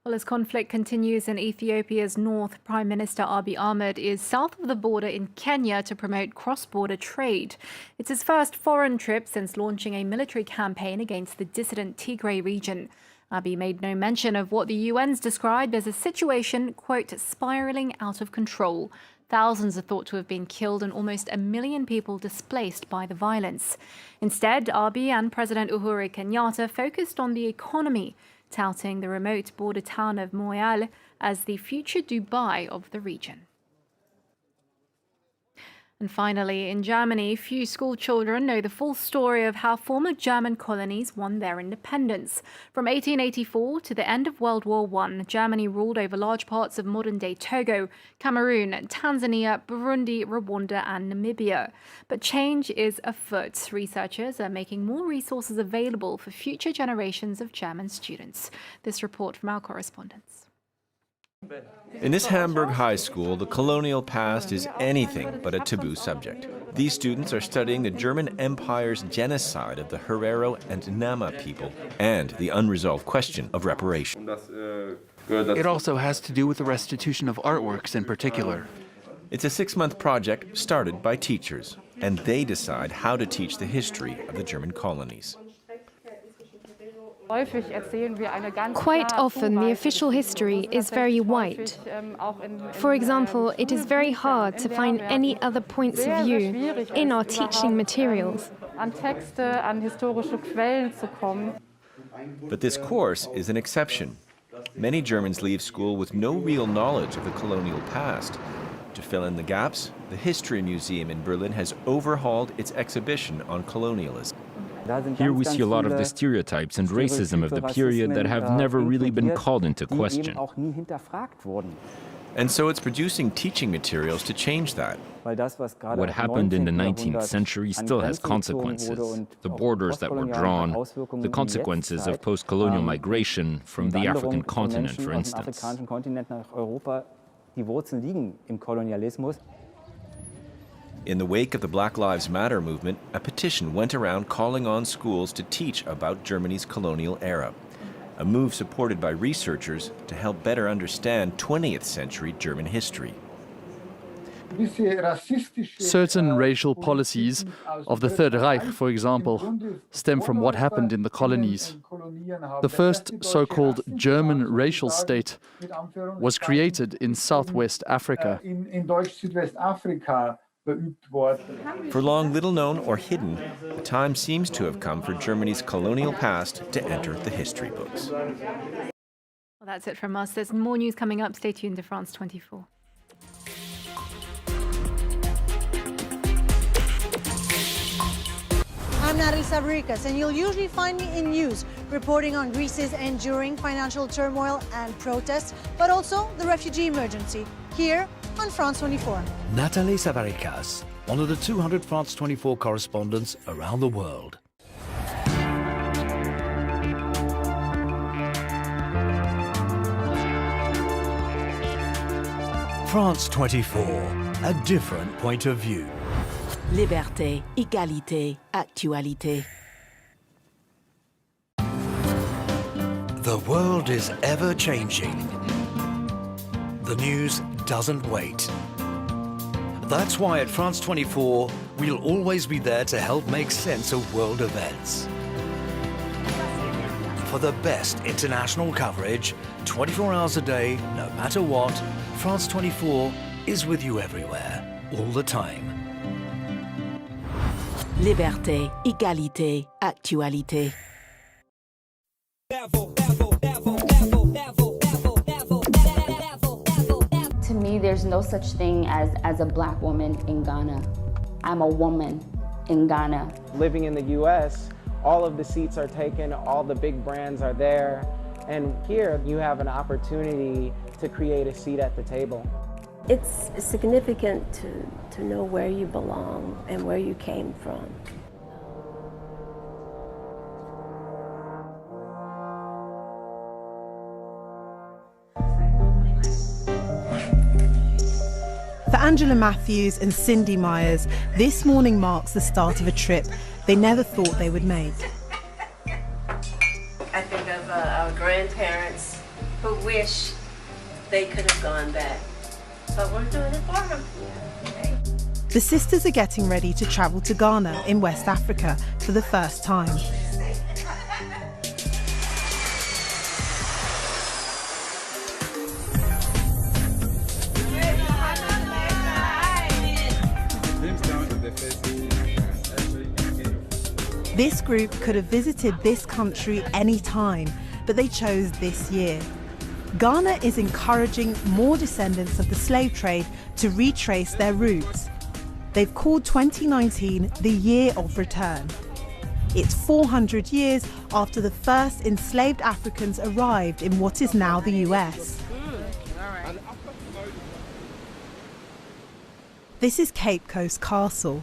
Well, as conflict continues in Ethiopia's north, Prime Minister Abiy Ahmed is south of the border in Kenya to promote cross-border trade. It's his first foreign trip since launching a military campaign against the dissident Tigray region. Abiy made no mention of what the UN's described as a situation, quote, spiraling out of control. Thousands are thought to have been killed and almost 1 million people displaced by the violence. Instead, Abiy and President Uhuru Kenyatta focused on the economy, touting the remote border town of Moyale as the future Dubai of the region. And finally, in Germany, few school children know the full story of how former German colonies won their independence. From 1884 to the end of World War I, Germany ruled over large parts of modern-day Togo, Cameroon, Tanzania, Burundi, Rwanda and Namibia. But change is afoot. Researchers are making more resources available for future generations of German students. This report from our correspondents. In this Hamburg high school, the colonial past is anything but a taboo subject. These students are studying the German Empire's genocide of the Herero and Nama people and the unresolved question of reparation. It also has to do with the restitution of artworks in particular. It's a 6-month project started by teachers, and they decide how to teach the history of the German colonies. Quite often, the official history is very white. For example, it is very hard to find any other points of view in our teaching materials. But this course is an exception. Many Germans leave school with no real knowledge of the colonial past. To fill in the gaps, the History Museum in Berlin has overhauled its exhibition on colonialism. Here we see a lot of the stereotypes and racism of the period that have never really been called into question. And so it's producing teaching materials to change that. What happened in the 19th century still has consequences. The borders that were drawn, the consequences of post-colonial migration from the African continent, for instance. In the wake of the Black Lives Matter movement, a petition went around calling on schools to teach about Germany's colonial era, a move supported by researchers to help better understand 20th century German history. Certain racial policies of the Third Reich, for example, stem from what happened in the colonies. The first so-called German racial state was created in Southwest Africa. For long little known or hidden, the time seems to have come for Germany's colonial past to enter the history books. Well, that's it from us. There's more news coming up. Stay tuned to France 24. I'm Natalie Sabrikas, and you'll usually find me in news, reporting on Greece's enduring financial turmoil and protests, but also the refugee emergency, here on France 24. Natalie Sabrikas, one of the 200 France 24 correspondents around the world. France 24, a different point of view. Liberté, égalité, actualité. The world is ever changing. The news doesn't wait. That's why at France 24, we'll always be there to help make sense of world events. For the best international coverage, 24 hours a day, no matter what, France 24 is with you everywhere, all the time. Liberté, égalité, actualité. To me, there's no such thing as a black woman in Ghana. I'm a woman in Ghana. Living in the US, all of the seats are taken, all the big brands are there, and here you have an opportunity to create a seat at the table. It's significant to know where you belong and where you came from. For Angela Matthews and Cindy Myers, this morning marks the start of a trip they never thought they would make. I think of our grandparents who wish they could have gone back. But we're doing it for them. Okay. The sisters are getting ready to travel to Ghana in West Africa for the first time. This group could have visited this country any time, but they chose this year. Ghana is encouraging more descendants of the slave trade to retrace their roots. They've called 2019 the Year of Return. It's 400 years after the first enslaved Africans arrived in what is now the US. This is Cape Coast Castle.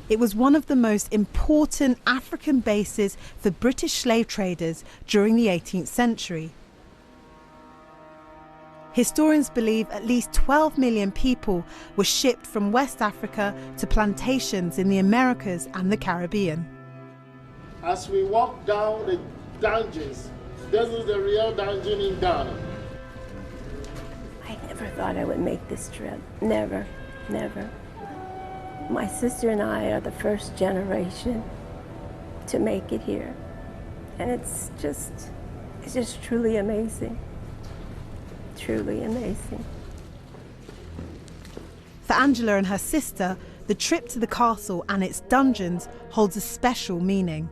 It was one of the most important African bases for British slave traders during the 18th century. Historians believe at least 12 million people were shipped from West Africa to plantations in the Americas and the Caribbean. As we walk down the dungeons, this is the real dungeon in Ghana. I never thought I would make this trip. Never, never. My sister and I are the first generation to make it here. And it's just truly amazing. Truly amazing. For Angela and her sister, the trip to the castle and its dungeons holds a special meaning.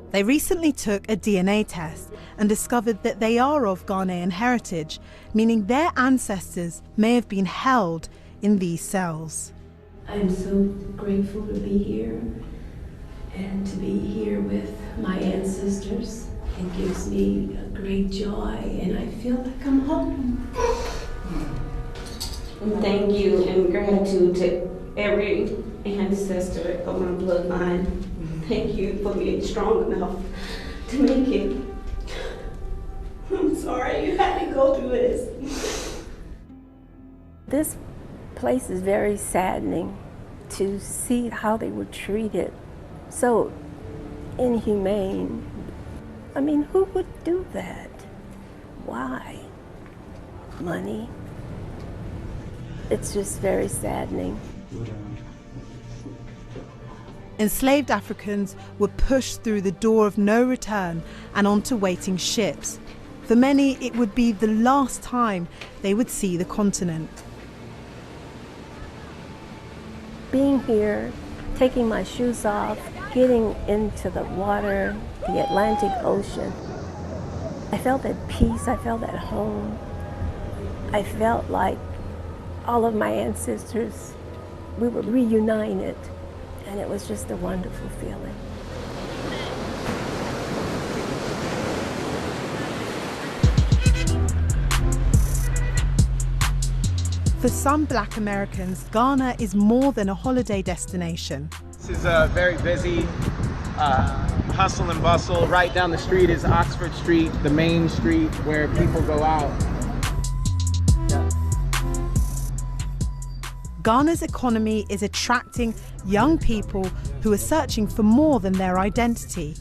They recently took a DNA test and discovered that they are of Ghanaian heritage, meaning their ancestors may have been held in these cells. I'm so grateful to be here and to be here with my ancestors. It gives me a great joy and I feel like I'm home. Thank you and gratitude to every ancestor of my bloodline. Thank you for being strong enough to make it. I'm sorry you had to go through this. This place is very saddening to see how they were treated. So inhumane. I mean, who would do that? Why? Money? It's just very saddening. Enslaved Africans were pushed through the door of no return and onto waiting ships. For many, it would be the last time they would see the continent. Being here, taking my shoes off, getting into the water, the Atlantic Ocean, I felt at peace, I felt at home. I felt like all of my ancestors, we were reunited, and it was just a wonderful feeling. For some Black Americans, Ghana is more than a holiday destination. This is very busy, hustle and bustle. Right down the street is Oxford Street, the main street where people go out. Ghana's economy is attracting young people who are searching for more than their identity.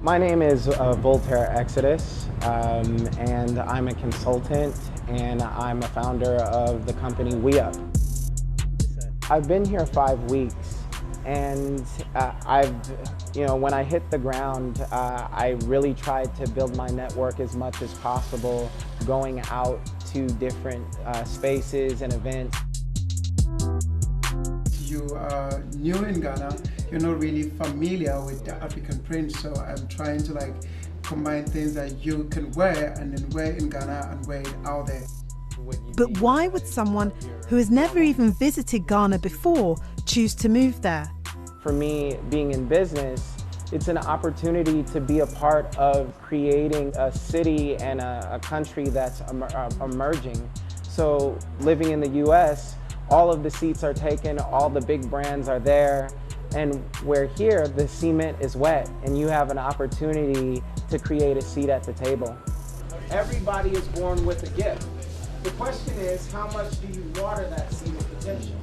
My name is Voltaire Exodus, and I'm a consultant, and I'm a founder of the company WeUp. I've been here 5 weeks, and when I hit the ground, I really tried to build my network as much as possible, going out to different spaces and events. You are new in Ghana, you're not really familiar with the African print, so I'm trying to combine things that you can wear and then wear in Ghana and wear it out there. But why would someone who has never even visited Ghana before choose to move there? For me, being in business, it's an opportunity to be a part of creating a city and a country that's emerging. So living in the US, all of the seats are taken, all the big brands are there, and where here, the cement is wet, and you have an opportunity to create a seat at the table. Everybody is born with a gift. The question is, how much do you water that seed of potential?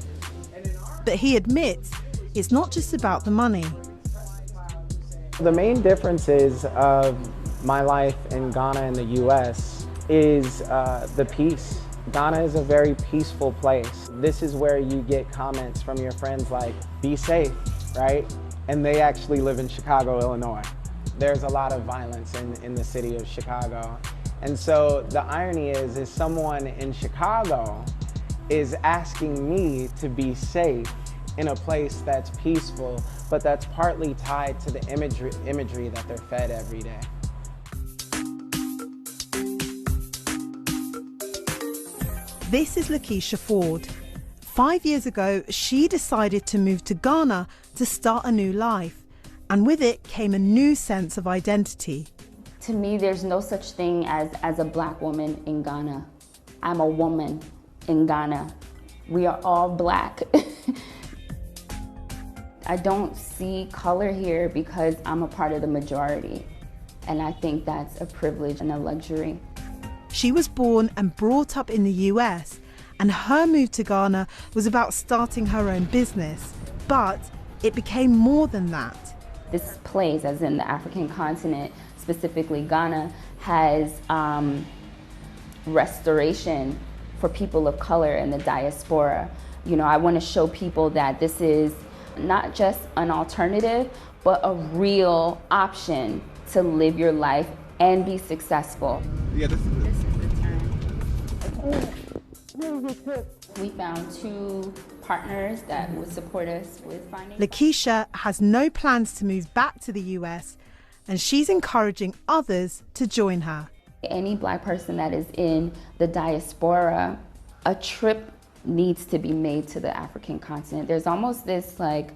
But he admits it's not just about the money. The main differences of my life in Ghana and the US is the peace. Ghana is a very peaceful place. This is where you get comments from your friends like, be safe, right? And they actually live in Chicago, Illinois. There's a lot of violence in the city of Chicago. And so the irony is someone in Chicago is asking me to be safe in a place that's peaceful, but that's partly tied to the imagery that they're fed every day. This is Lakeisha Ford. 5 years ago, she decided to move to Ghana to start a new life, and with it came a new sense of identity. To me, there's no such thing as a black woman in Ghana. I'm a woman in Ghana. We are all black. I don't see color here because I'm a part of the majority, and I think that's a privilege and a luxury. She was born and brought up in the US, and her move to Ghana was about starting her own business, but it became more than that. This place, as in the African continent, specifically Ghana, has restoration for people of color in the diaspora. You know, I want to show people that this is not just an alternative, but a real option to live your life and be successful. Yeah, this is We found 2 partners that would support us with finding. Lakeisha has no plans to move back to the US, and she's encouraging others to join her. Any black person that is in the diaspora, a trip needs to be made to the African continent. There's almost this like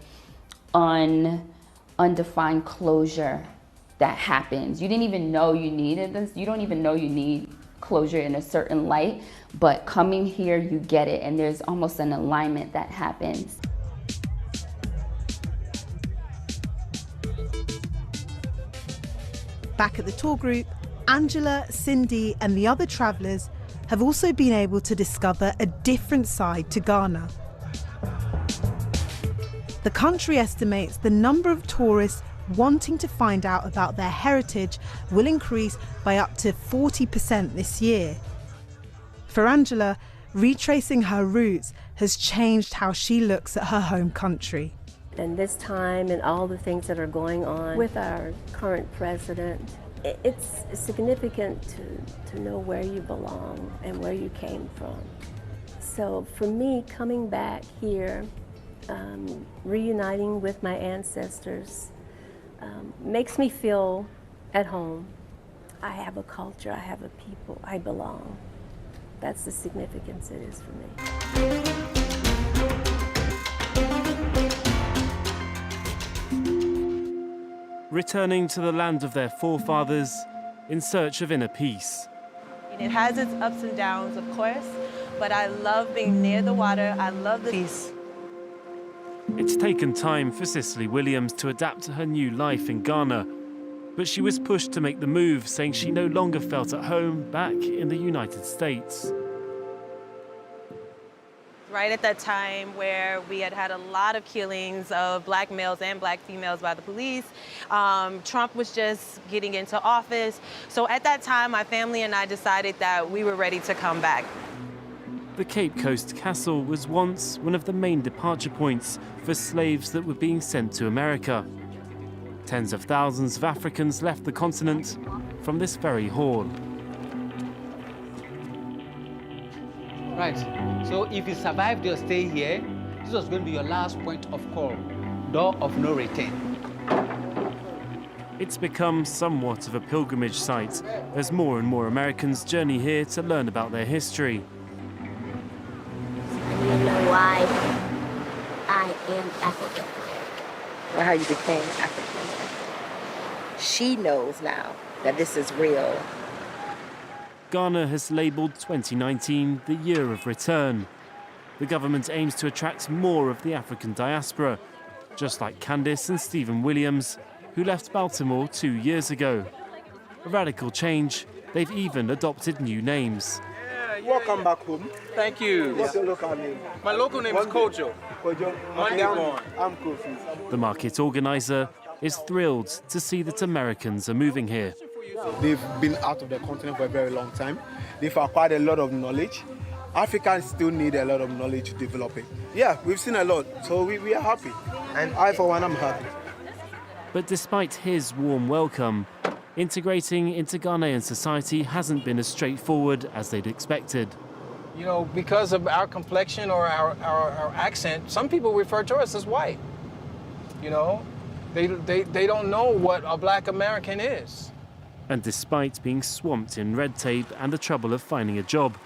undefined closure that happens. You didn't even know you needed this. You don't even know you need closure in a certain light, but coming here, you get it, and there's almost an alignment that happens. Back at the tour group, Angela, Cindy, and the other travellers have also been able to discover a different side to Ghana. The country estimates the number of tourists wanting to find out about their heritage will increase by up to 40% this year. For Angela, retracing her roots has changed how she looks at her home country. And this time and all the things that are going on with our current president, it's significant to know where you belong and where you came from. So for me, coming back here, reuniting with my ancestors, makes me feel at home. I have a culture, I have a people, I belong. That's the significance it is for me. Returning to the land of their forefathers in search of inner peace. It has its ups and downs, of course, but I love being near the water. I love the peace. It's taken time for Cicely Williams to adapt to her new life in Ghana, but she was pushed to make the move, saying she no longer felt at home back in the United States. Right at that time where we had a lot of killings of black males and black females by the police. Trump was just getting into office. So at that time, my family and I decided that we were ready to come back. The Cape Coast Castle was once one of the main departure points for slaves that were being sent to America. Tens of thousands of Africans left the continent from this very hall. Right, so if you survived your stay here, this was going to be your last point of call, door of no return. It's become somewhat of a pilgrimage site as more and more Americans journey here to learn about their history. You know why I am African, or how you became African. She knows now that this is real. Ghana has labelled 2019 the year of return. The government aims to attract more of the African diaspora, just like Candice and Stephen Williams, who left Baltimore 2 years ago. A radical change, they've even adopted new names. Welcome back home. Thank you. What's your local name? My local name is Kojo. Kojo. Monday born. I'm Kofi. The market organiser is thrilled to see that Americans are moving here. They've been out of the continent for a very long time. They've acquired a lot of knowledge. Africans still need a lot of knowledge to develop it. Yeah, we've seen a lot, so we are happy. And I, for one, am happy. But despite his warm welcome, integrating into Ghanaian society hasn't been as straightforward as they'd expected. You know, because of our complexion or our accent, some people refer to us as white. You know, they don't know what a black American is. And despite being swamped in red tape and the trouble of finding a job,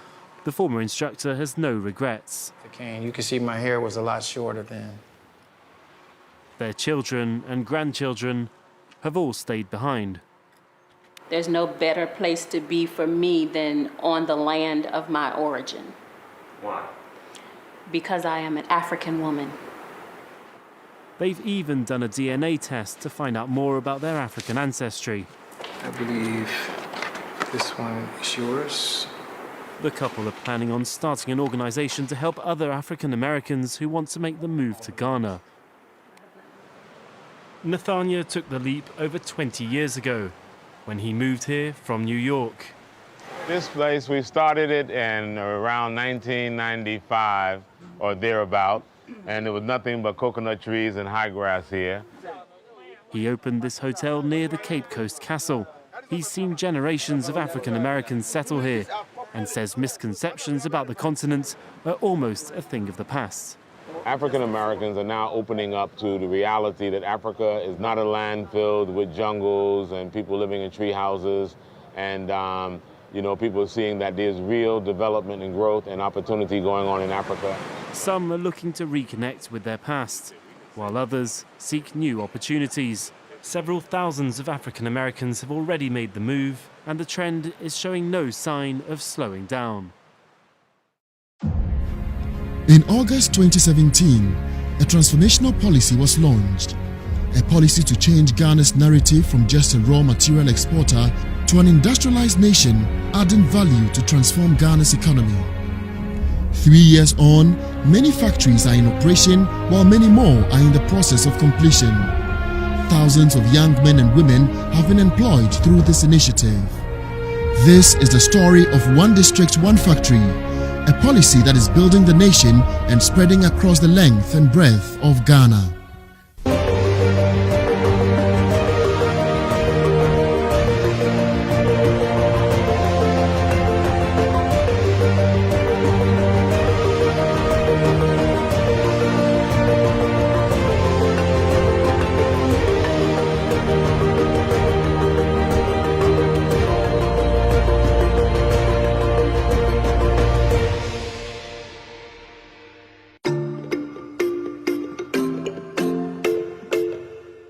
the former instructor has no regrets. You can see my hair was a lot shorter then. Their children and grandchildren have all stayed behind. There's no better place to be for me than on the land of my origin. Why? Because I am an African woman. They've even done a DNA test to find out more about their African ancestry. I believe this one is yours. The couple are planning on starting an organisation to help other African Americans who want to make the move to Ghana. Nathania took the leap over 20 years ago when he moved here from New York. This place, we started it in around 1995 or thereabout, and there was nothing but coconut trees and high grass here. He opened this hotel near the Cape Coast Castle. He's seen generations of African Americans settle here and says misconceptions about the continent are almost a thing of the past. African Americans are now opening up to the reality that Africa is not a land filled with jungles and people living in tree houses, and you know, people are seeing that there's real development and growth and opportunity going on in Africa. Some are looking to reconnect with their past, while others seek new opportunities. Several thousands of African Americans have already made the move, and the trend is showing no sign of slowing down. In August 2017, a transformational policy was launched, a policy to change Ghana's narrative from just a raw material exporter to an industrialized nation, adding value to transform Ghana's economy. 3 years on, many factories are in operation, while many more are in the process of completion. Thousands of young men and women have been employed through this initiative. This is the story of One District, One Factory, a policy that is building the nation and spreading across the length and breadth of Ghana.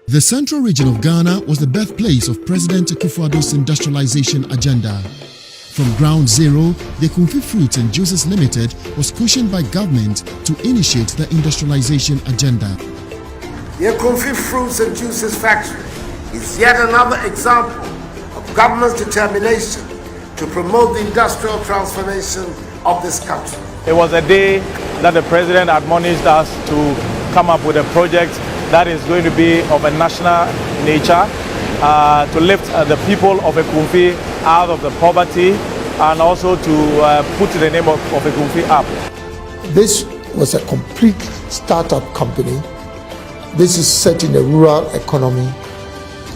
The central region of Ghana was the birthplace of President Akufo-Addo's industrialization agenda. From ground zero, the Kumfi Fruits and Juices Limited was cushioned by government to initiate the industrialization agenda. The Kumfi Fruits and Juices Factory is yet another example of government's determination to promote the industrial transformation of this country. It was a day that the President admonished us to come up with a project that is going to be of a national nature, to lift the people of Ekumfi out of the poverty and also to put the name of Ekumfi up. This was a complete startup company. This is set in a rural economy,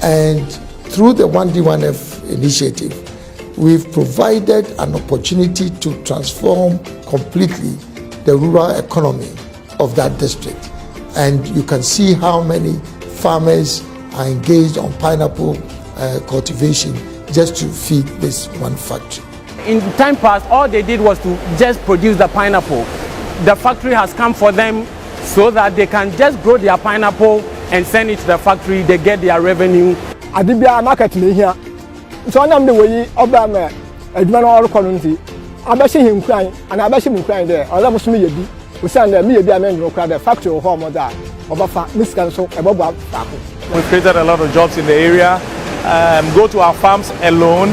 and through the 1D1F initiative, we've provided an opportunity to transform completely the rural economy of that district. And you can see how many farmers are engaged on pineapple cultivation just to feed this one factory. In time past, all they did was to just produce the pineapple. The factory has come for them so that they can just grow their pineapple and send it to the factory. They get their revenue. Adibia market me here. So I'm the way Obama, Edmano or Colonti. Abashi him crying, and Abashi him crying there. I love me. We send me a man who the factory or home of that. We've created a lot of jobs in the area. Go to our farms alone.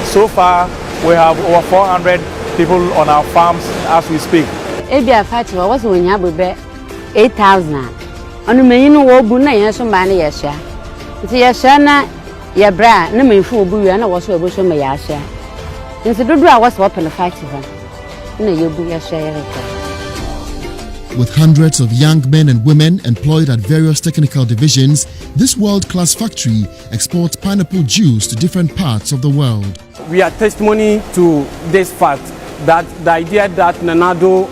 So far, we have over 400 people on our farms as we speak. Ebia factory was when you have 8,000. On the main wall, Buna, yes, some money, yes, sir. It's yes, sir. Ya bra na me fu obu ya na wo so eboso me ya ahia. Nse dodo a wo so open fight fa. Na ye bu ya share record. With hundreds of young men and women employed at various technical divisions, this world-class factory exports pineapple juice to different parts of the world. We are testimony to this fact that the idea that Nanado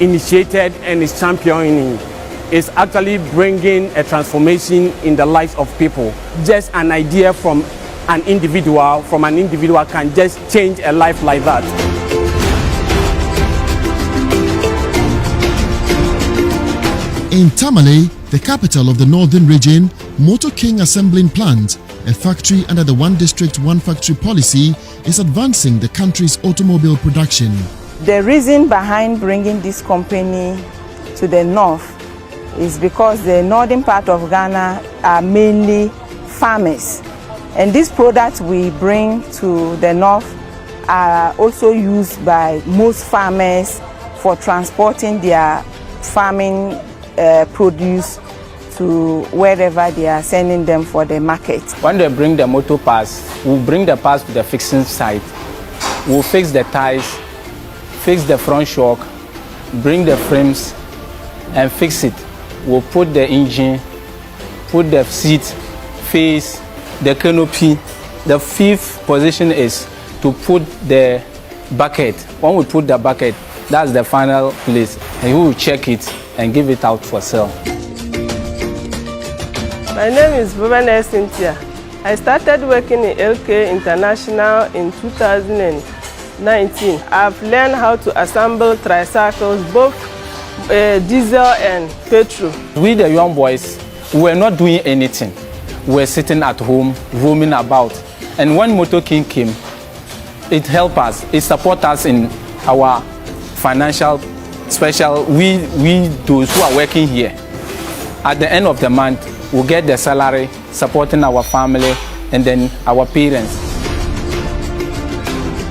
initiated and is championing is actually bringing a transformation in the lives of people. Just an idea from an individual can just change a life like that. In Tamale, the capital of the northern region, Motor King Assembling Plant, a factory under the One District, One Factory policy, is advancing the country's automobile production. The reason behind bringing this company to the north is because the northern part of Ghana are mainly farmers. And these products we bring to the north are also used by most farmers for transporting their farming produce to wherever they are sending them for the market. When they bring the motor parts, we'll bring the parts to the fixing site. We'll fix the tires, fix the front shock, bring the frames and fix it. We'll put the engine, put the seat, face, the canopy. The fifth position is to put the bucket. When we put the bucket, that's the final place, and we will check it and give it out for sale. My name is Bobana Cynthia. I started working in LK International in 2019. I've learned how to assemble tricycles, both diesel and petrol. We the young boys, we were not doing anything. We were sitting at home, roaming about. And when Motor King came, it helped us, it supported us in our financial special, we those who are working here. At the end of the month, we'll get the salary, supporting our family and then our parents.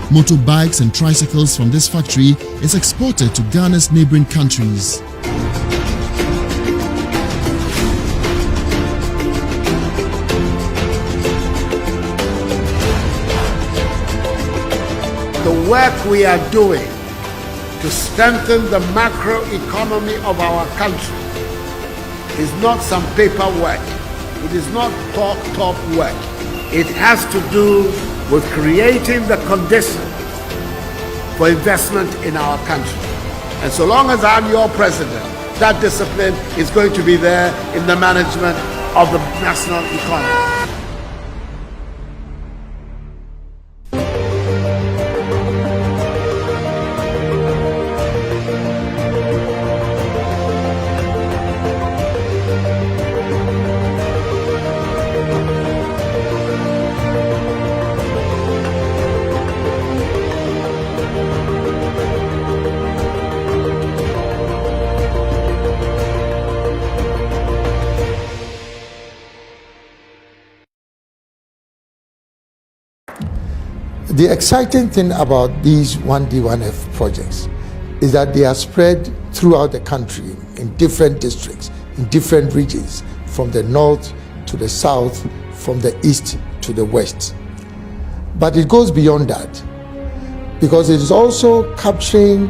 Motorbikes and tricycles from this factory is exported to Ghana's neighboring countries. The work we are doing to strengthen the macroeconomy of our country is not some paperwork. It is not talk work. It has to do with creating the conditions for investment in our country. And so long as I'm your president, that discipline is going to be there in the management of the national economy. The exciting thing about these 1D1F projects is that they are spread throughout the country in different districts, in different regions, from the north to the south, from the east to the west. But it goes beyond that, because it is also capturing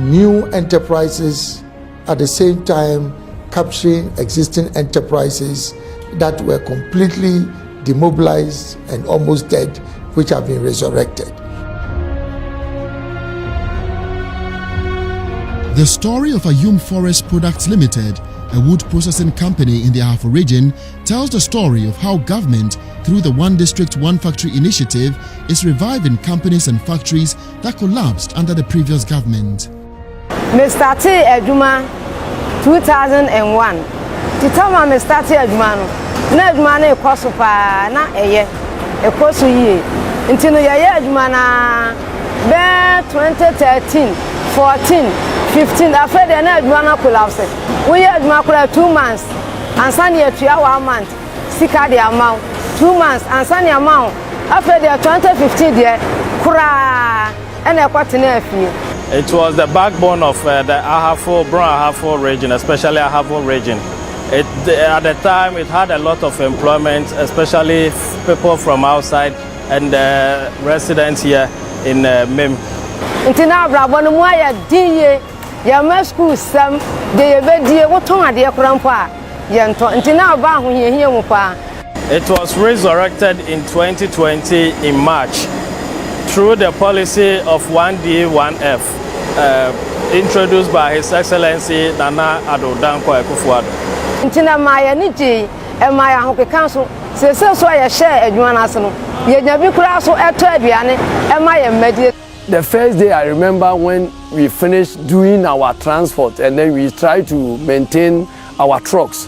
new enterprises, at the same time capturing existing enterprises that were completely demobilized and almost dead, which have been resurrected. The story of Ayum Forest Products Limited, a wood processing company in the Ahafo region, tells the story of how government, through the One District, One Factory initiative, is reviving companies and factories that collapsed under the previous government. I started Aduma 2001. The time I started Aduma, na ekoso pa na ekoso yi. Until the year Aduma na 2013, 14, 15. After the na Aduma collapse. We had Aduma 2 months and Sunday 1 month. Sika the amount 2 months and Sunday amount. After the 2015 there, kura and It was the backbone of the Ahafo, Brown Ahafo region, especially Ahafo region. At the time, it had a lot of employment, especially people from outside and residents here in Mim. Intina brabon mu aya dinye ya ma school sam de ye bedie woton ade korampa ye nto intina ba ho hie mu pa. It was resurrected in 2020 in March through the policy of 1D1F introduced by His Excellency Nana Addo Dankwa Akufo-Addo. Intina maya niji e maya ho keka so se so ya share adwuma na ase no ye nya bi kura so eto aduane e maya medie. The first day I remember when we finished doing our transport and then we tried to maintain our trucks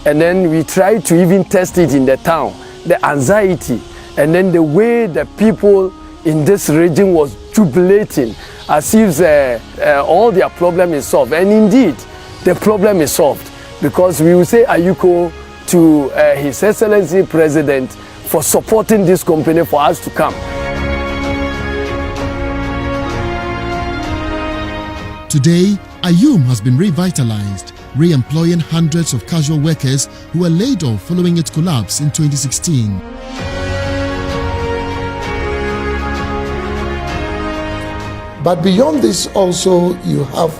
and then we tried to even test it in the town, the anxiety and then the way the people in this region was jubilating as if all their problem is solved. And indeed, the problem is solved because we will say Ayuko to His Excellency President for supporting this company for us to come. Today, Ayum has been revitalized, re-employing hundreds of casual workers who were laid off following its collapse in 2016. But beyond this also you have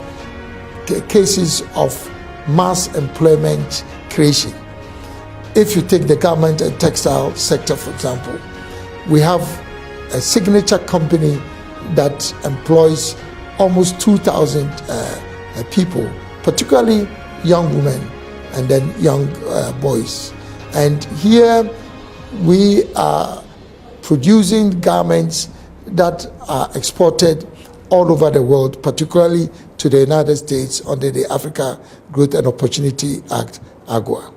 cases of mass employment creation. If you take the garment and textile sector, for example, we have a signature company that employs almost 2,000 people, particularly young women and then young boys. And here we are producing garments that are exported all over the world, particularly to the United States under the Africa Growth and Opportunity Act, AGWA.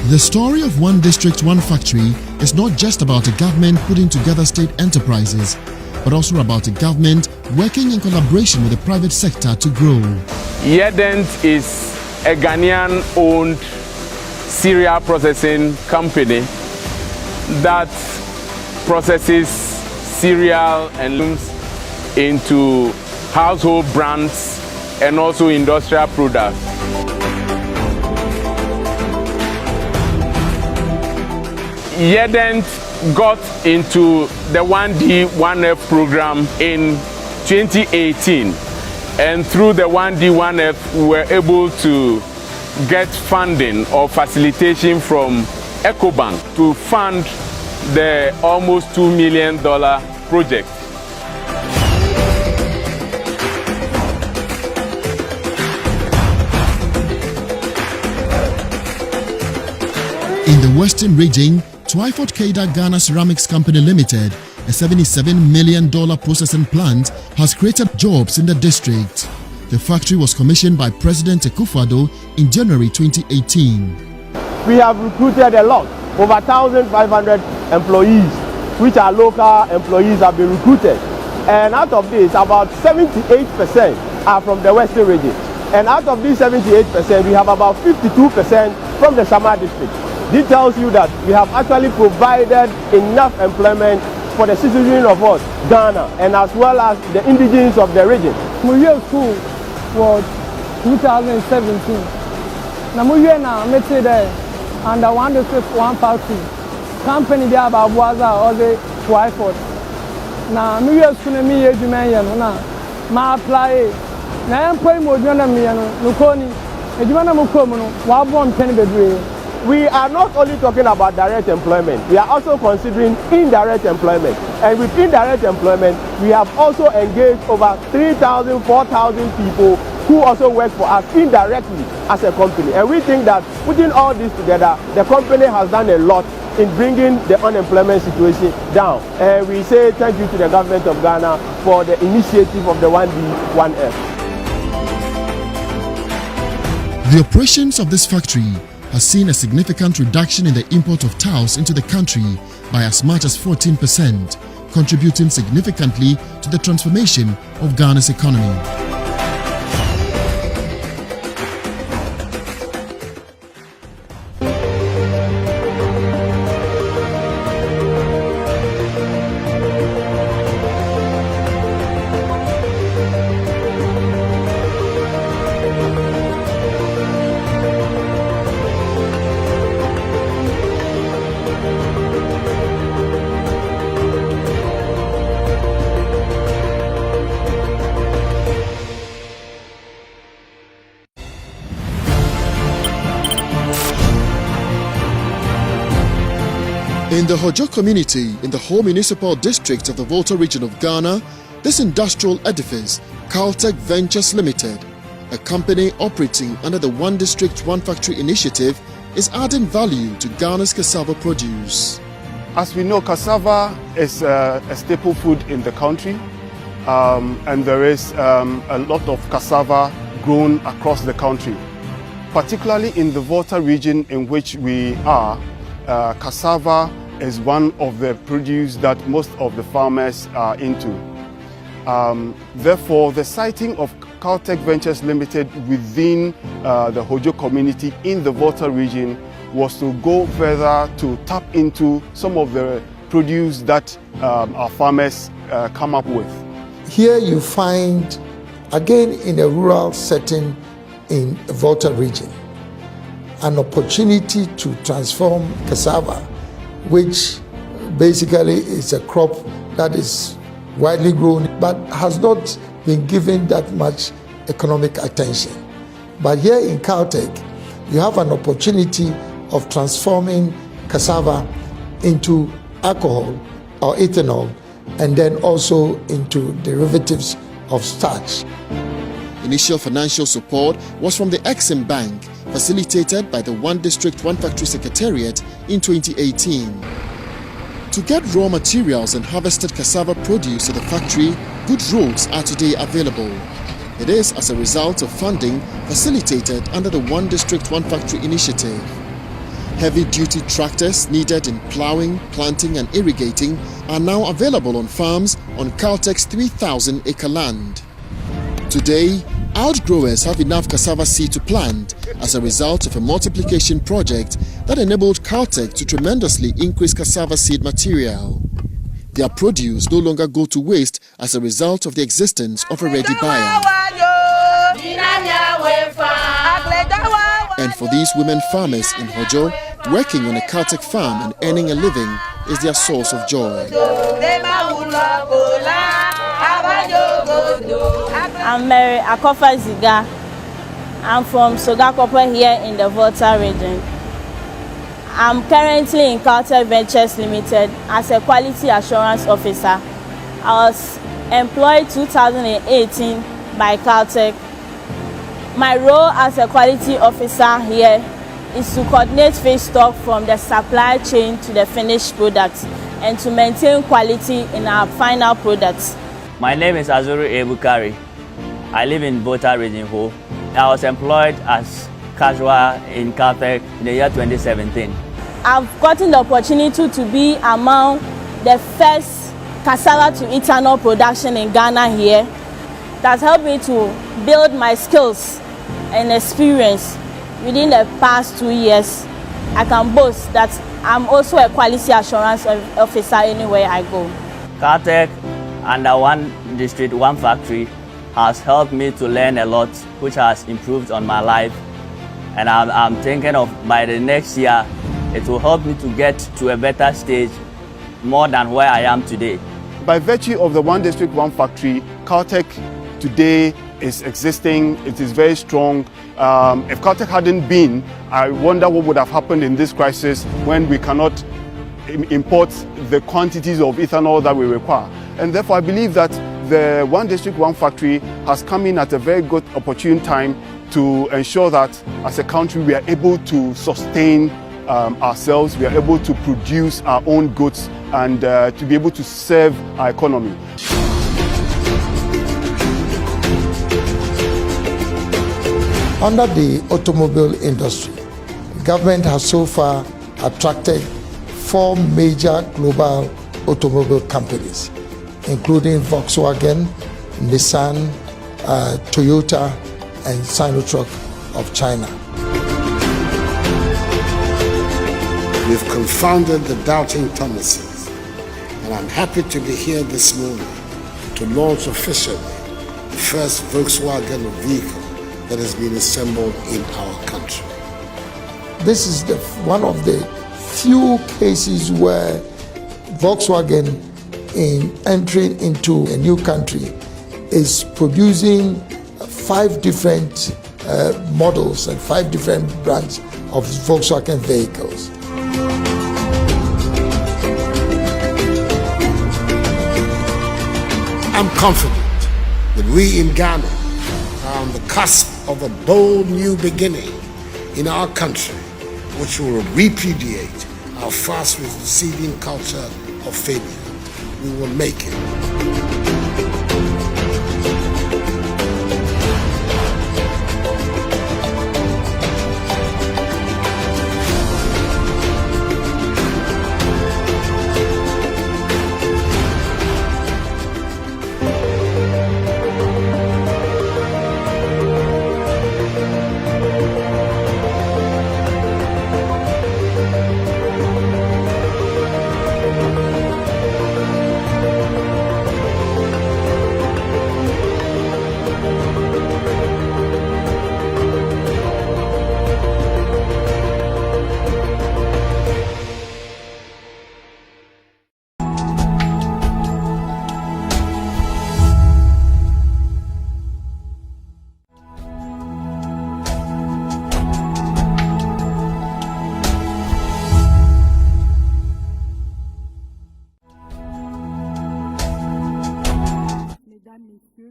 The story of One District, One Factory is not just about a government putting together state enterprises, but also about a government working in collaboration with the private sector to grow. Yedent is a Ghanaian-owned cereal processing company that processes cereal and looms into household brands and also industrial products. Yedent got into the 1D1F program in 2018, and through the 1D1F we were able to get funding or facilitation from EcoBank to fund the almost $2 million project. In the Western region, Twyford Keida Ghana Ceramics Company Limited, a $77 million processing plant, has created jobs in the district. The factory was commissioned by President Akufo-Addo in January 2018. We have recruited a lot, over 1,500 employees, which are local employees have been recruited. And out of this, about 78% are from the Western region. And out of these 78%, we have about 52% from the Sama district. This tells you that we have actually provided enough employment for the citizens of us, Ghana, and as well as the indigenous of the region. Muye school was 2017. Na muye na mete there under One District, One Factory. Company there about Bwaza or the Twyford. Na muye school na miye jumenya no na ma apply. Na employ mo jona miye no koni. Ejuma na mo komo no wa bom pen bedre. We are not only talking about direct employment, we are also considering indirect employment. And with indirect employment, we have also engaged over 3,000, 4,000 people who also work for us indirectly as a company. And we think that putting all this together, the company has done a lot in bringing the unemployment situation down. And we say thank you to the government of Ghana for the initiative of the 1D1F. The operations of this factory has seen a significant reduction in the import of tiles into the country by as much as 14%, contributing significantly to the transformation of Ghana's economy. In the Hojo community in the whole municipal district of the Volta region of Ghana, this industrial edifice, Caltech Ventures Limited, a company operating under the One District, One Factory initiative, is adding value to Ghana's cassava produce. As we know, cassava is a staple food in the country, and there is a lot of cassava grown across the country. Particularly in the Volta region in which we are, cassava is one of the produce that most of the farmers are into. Therefore, the siting of Caltech Ventures Limited within the Hojo community in the Volta region was to go further to tap into some of the produce that our farmers come up with. Here you find, again in a rural setting in the Volta region, an opportunity to transform cassava, which basically is a crop that is widely grown but has not been given that much economic attention. But here in Caltech, you have an opportunity of transforming cassava into alcohol or ethanol, and then also into derivatives of starch. Initial financial support was from the Exim Bank, facilitated by the One District, One Factory Secretariat in 2018. To get raw materials and harvested cassava produce to the factory, good roads are today available. It is as a result of funding facilitated under the One District, One Factory initiative. Heavy-duty tractors needed in plowing, planting and irrigating are now available on farms on Caltech's 3,000-acre land. Today, outgrowers have enough cassava seed to plant as a result of a multiplication project that enabled Caltech to tremendously increase cassava seed material. Their produce no longer go to waste as a result of the existence of a ready buyer. And for these women farmers in Hojo, working on a Caltech farm and earning a living is their source of joy. I'm Mary Akofa Ziga. I'm from Soga Copper here in the Volta region. I'm currently in Caltech Ventures Limited as a quality assurance officer. I was employed 2018 by Caltech. My role as a quality officer here is to coordinate feedstock from the supply chain to the finished product and to maintain quality in our final products. My name is Azuru Ebukari. I live in Volta region. I was employed as casual in Caltech in the year 2017. I've gotten the opportunity to be among the first cassava to ethanol production in Ghana here. That's helped me to build my skills and experience within the past 2 years. I can boast that I'm also a quality assurance officer anywhere I go. Caltech under One District, One Factory has helped me to learn a lot, which has improved on my life. And I'm thinking of by the next year, it will help me to get to a better stage, more than where I am today. By virtue of the One District, One Factory, Caltech today is existing, it is very strong. If Caltech hadn't been, I wonder what would have happened in this crisis when we cannot import the quantities of ethanol that we require. And therefore I believe that the One District, One Factory has come in at a very good opportune time to ensure that as a country we are able to sustain ourselves, we are able to produce our own goods and to be able to serve our economy. Under the automobile industry, the government has so far attracted 4 major global automobile companies, including Volkswagen, Nissan, Toyota, and Sinotruk of China. We've confounded the doubting Thomases, and I'm happy to be here this morning to launch officially the first Volkswagen vehicle that has been assembled in our country. This is one of the few cases where Volkswagen, in entering into a new country, is producing 5 different models and 5 different brands of Volkswagen vehicles. confident that we in Ghana are on the cusp of a bold new beginning in our country, which will repudiate our fast receding culture of failure. We will make it.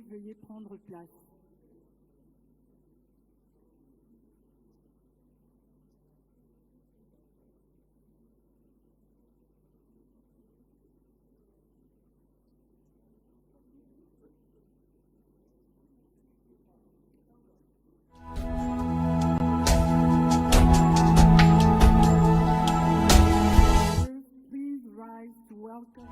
Veuillez prendre place. Please rise to welcome.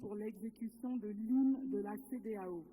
Pour l'exécution de l'hymne de la CEDEAO.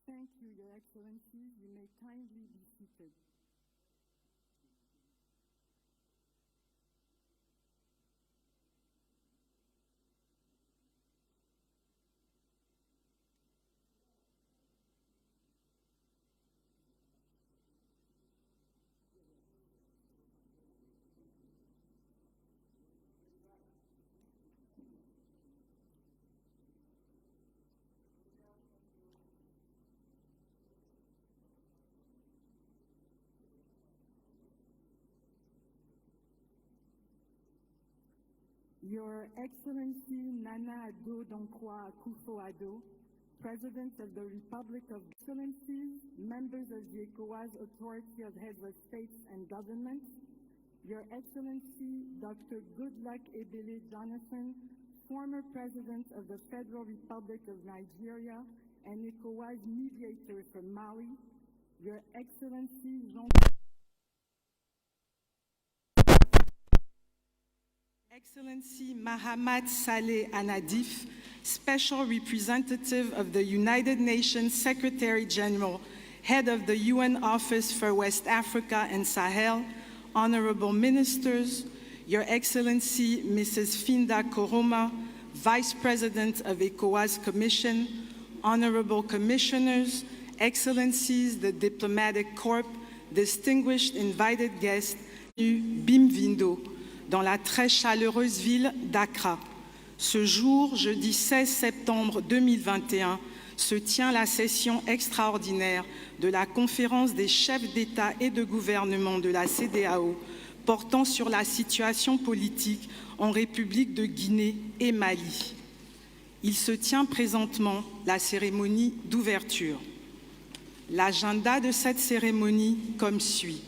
Thank you, Your Excellencies. You may kindly be seated. Your Excellency Nana Addo Dankwa Akufo-Addo, President of the Republic of Excellencies, members of the ECOWAS Authority of Heads of States and Governments, Your Excellency Dr. Goodluck Ebele Jonathan, former President of the Federal Republic of Nigeria and ECOWAS mediator from Mali, Your Excellency Excellency Mahamat Saleh Anadif, Special Representative of the United Nations Secretary General, Head of the UN Office for West Africa and Sahel, Honorable Ministers, Your Excellency Mrs. Finda Koroma, Vice President of ECOWAS Commission, Honorable Commissioners, Excellencies, the Diplomatic Corps, distinguished invited guests, Bimvindo, dans la très chaleureuse ville d'Accra. Ce jour, jeudi 16 septembre 2021, se tient la session extraordinaire de la conférence des chefs d'État et de gouvernement de la CEDEAO portant sur la situation politique en République de Guinée et Mali. Il se tient présentement la cérémonie d'ouverture. L'agenda de cette cérémonie comme suit.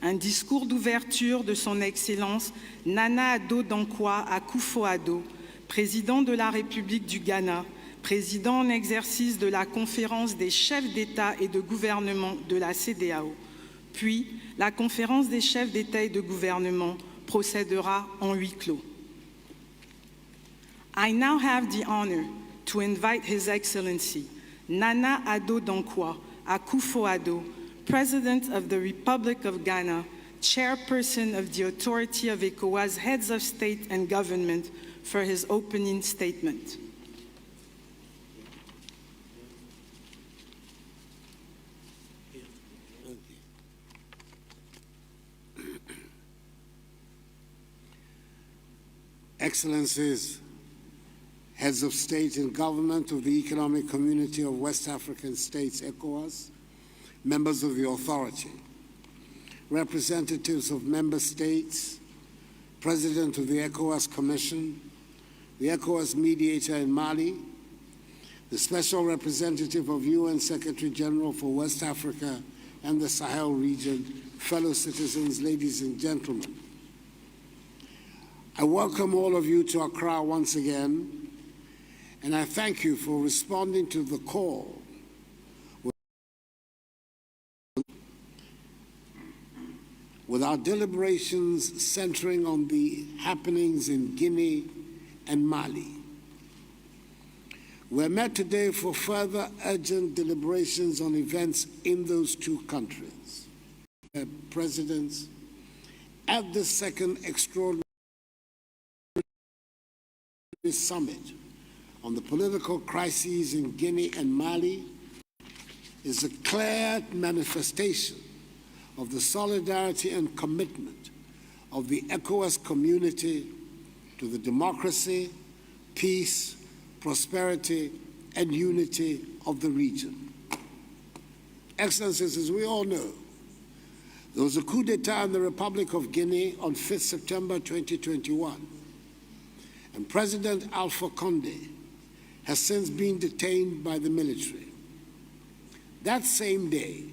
Un discours d'ouverture de son Excellence Nana Addo Dankwa Akufo-Addo, président de la République du Ghana, président en exercice de la conférence des chefs d'État et de gouvernement de la CEDEAO. Puis, la conférence des chefs d'État et de gouvernement procédera en huis clos. I now have the honor to invite His Excellency Nana Addo Dankwa Akufo-Addo, President of the Republic of Ghana, Chairperson of the Authority of ECOWAS Heads of State and Government, for his opening statement. Excellencies, Heads of State and Government of the Economic Community of West African States, ECOWAS, members of the authority, representatives of member states, President of the ECOWAS Commission, the ECOWAS mediator in Mali, the Special Representative of UN Secretary General for West Africa and the Sahel region, fellow citizens, ladies and gentlemen. I welcome all of you to Accra once again, and I thank you for responding to the call with our deliberations centering on the happenings in Guinea and Mali. We're met today for further urgent deliberations on events in those two countries. Presidents, at the second extraordinary summit on the political crises in Guinea and Mali is a clear manifestation of the solidarity and commitment of the ECOWAS community to the democracy, peace, prosperity, and unity of the region. Excellencies, as we all know, there was a coup d'etat in the Republic of Guinea on 5th September 2021, and President Alpha Condé has since been detained by the military. That same day,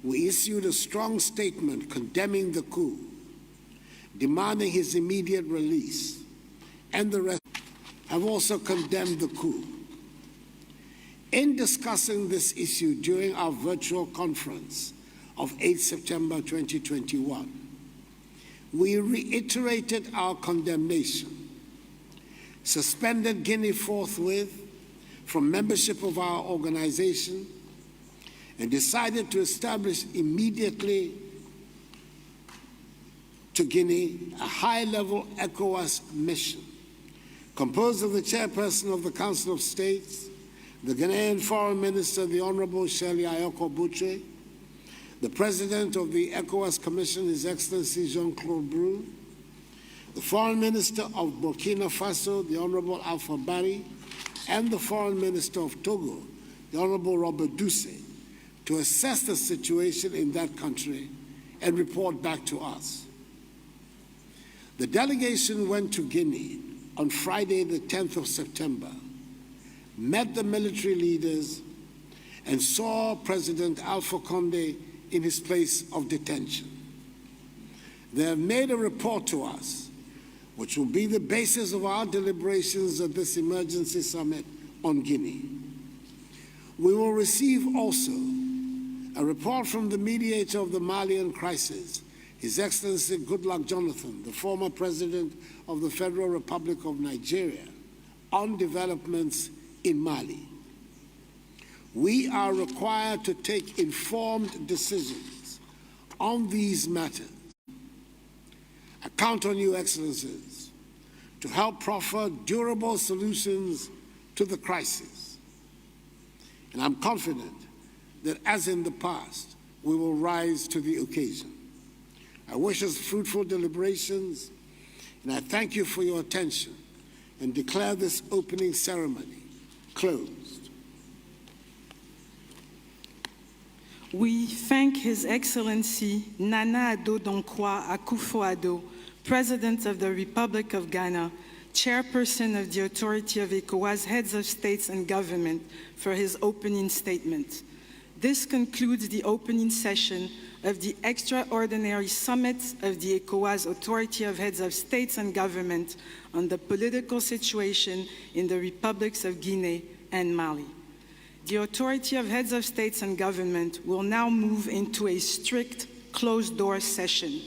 we issued a strong statement condemning the coup, demanding his immediate release, and the rest have also condemned the coup. In discussing this issue during our virtual conference of 8 September 2021, we reiterated our condemnation, suspended Guinea forthwith from membership of our organization, and decided to establish immediately to Guinea a high-level ECOWAS mission composed of the chairperson of the Council of States, the Ghanaian Foreign Minister, the Honorable Shirley Ayoko Boutre, the President of the ECOWAS Commission, His Excellency Jean-Claude Brou, the Foreign Minister of Burkina Faso, the Honorable Alpha Bari, and the Foreign Minister of Togo, the Honorable Robert Dussey, to assess the situation in that country and report back to us. The delegation went to Guinea on Friday, the 10th of September, met the military leaders, and saw President Alpha Condé in his place of detention. They have made a report to us, which will be the basis of our deliberations at this emergency summit on Guinea. We will receive also a report from the mediator of the Malian crisis, His Excellency Goodluck Jonathan, the former President of the Federal Republic of Nigeria, on developments in Mali. We are required to take informed decisions on these matters. I count on you, Excellencies, to help proffer durable solutions to the crisis. And I'm confident that, as in the past, we will rise to the occasion. I wish us fruitful deliberations, and I thank you for your attention and declare this opening ceremony closed. We thank His Excellency Nana Addo Dankwa Akufo-Addo, President of the Republic of Ghana, Chairperson of the Authority of ECOWAS Heads of States and Government, for his opening statement. This concludes the opening session of the Extraordinary Summit of the ECOWAS Authority of Heads of States and Government on the political situation in the Republics of Guinea and Mali. The Authority of Heads of States and Government will now move into a strict closed-door session.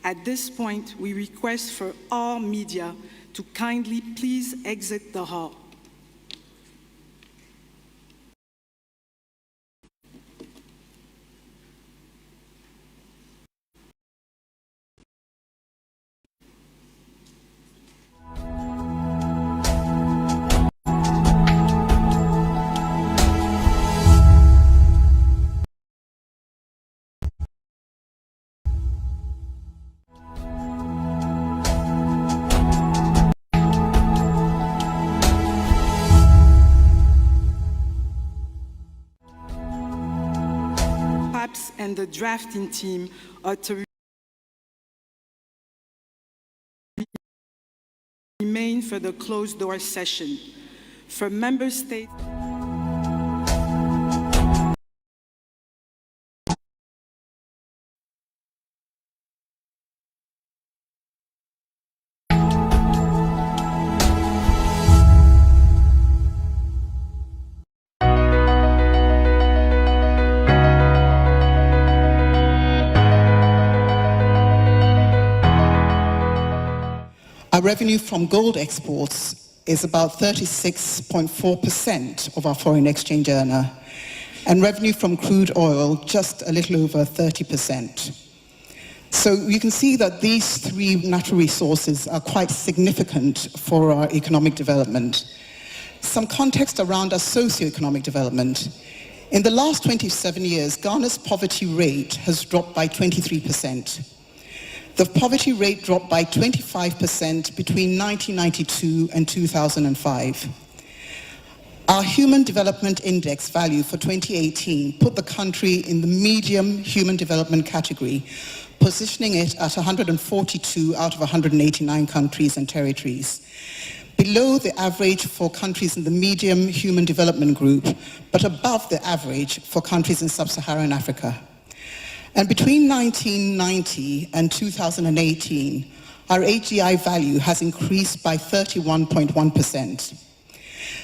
At this point, we request for all media to kindly please exit the hall. And the drafting team are to remain for the closed-door session. For member states, our revenue from gold exports is about 36.4% of our foreign exchange earner, and revenue from crude oil just a little over 30%. So you can see that these three natural resources are quite significant for our economic development. Some context around our socio-economic development. In the last 27 years, Ghana's poverty rate has dropped by 23%. The poverty rate dropped by 25% between 1992 and 2005. Our Human Development Index value for 2018 put the country in the medium human development category, positioning it at 142 out of 189 countries and territories. Below the average for countries in the medium human development group, but above the average for countries in sub-Saharan Africa. And between 1990 and 2018, our AGI value has increased by 31.1%.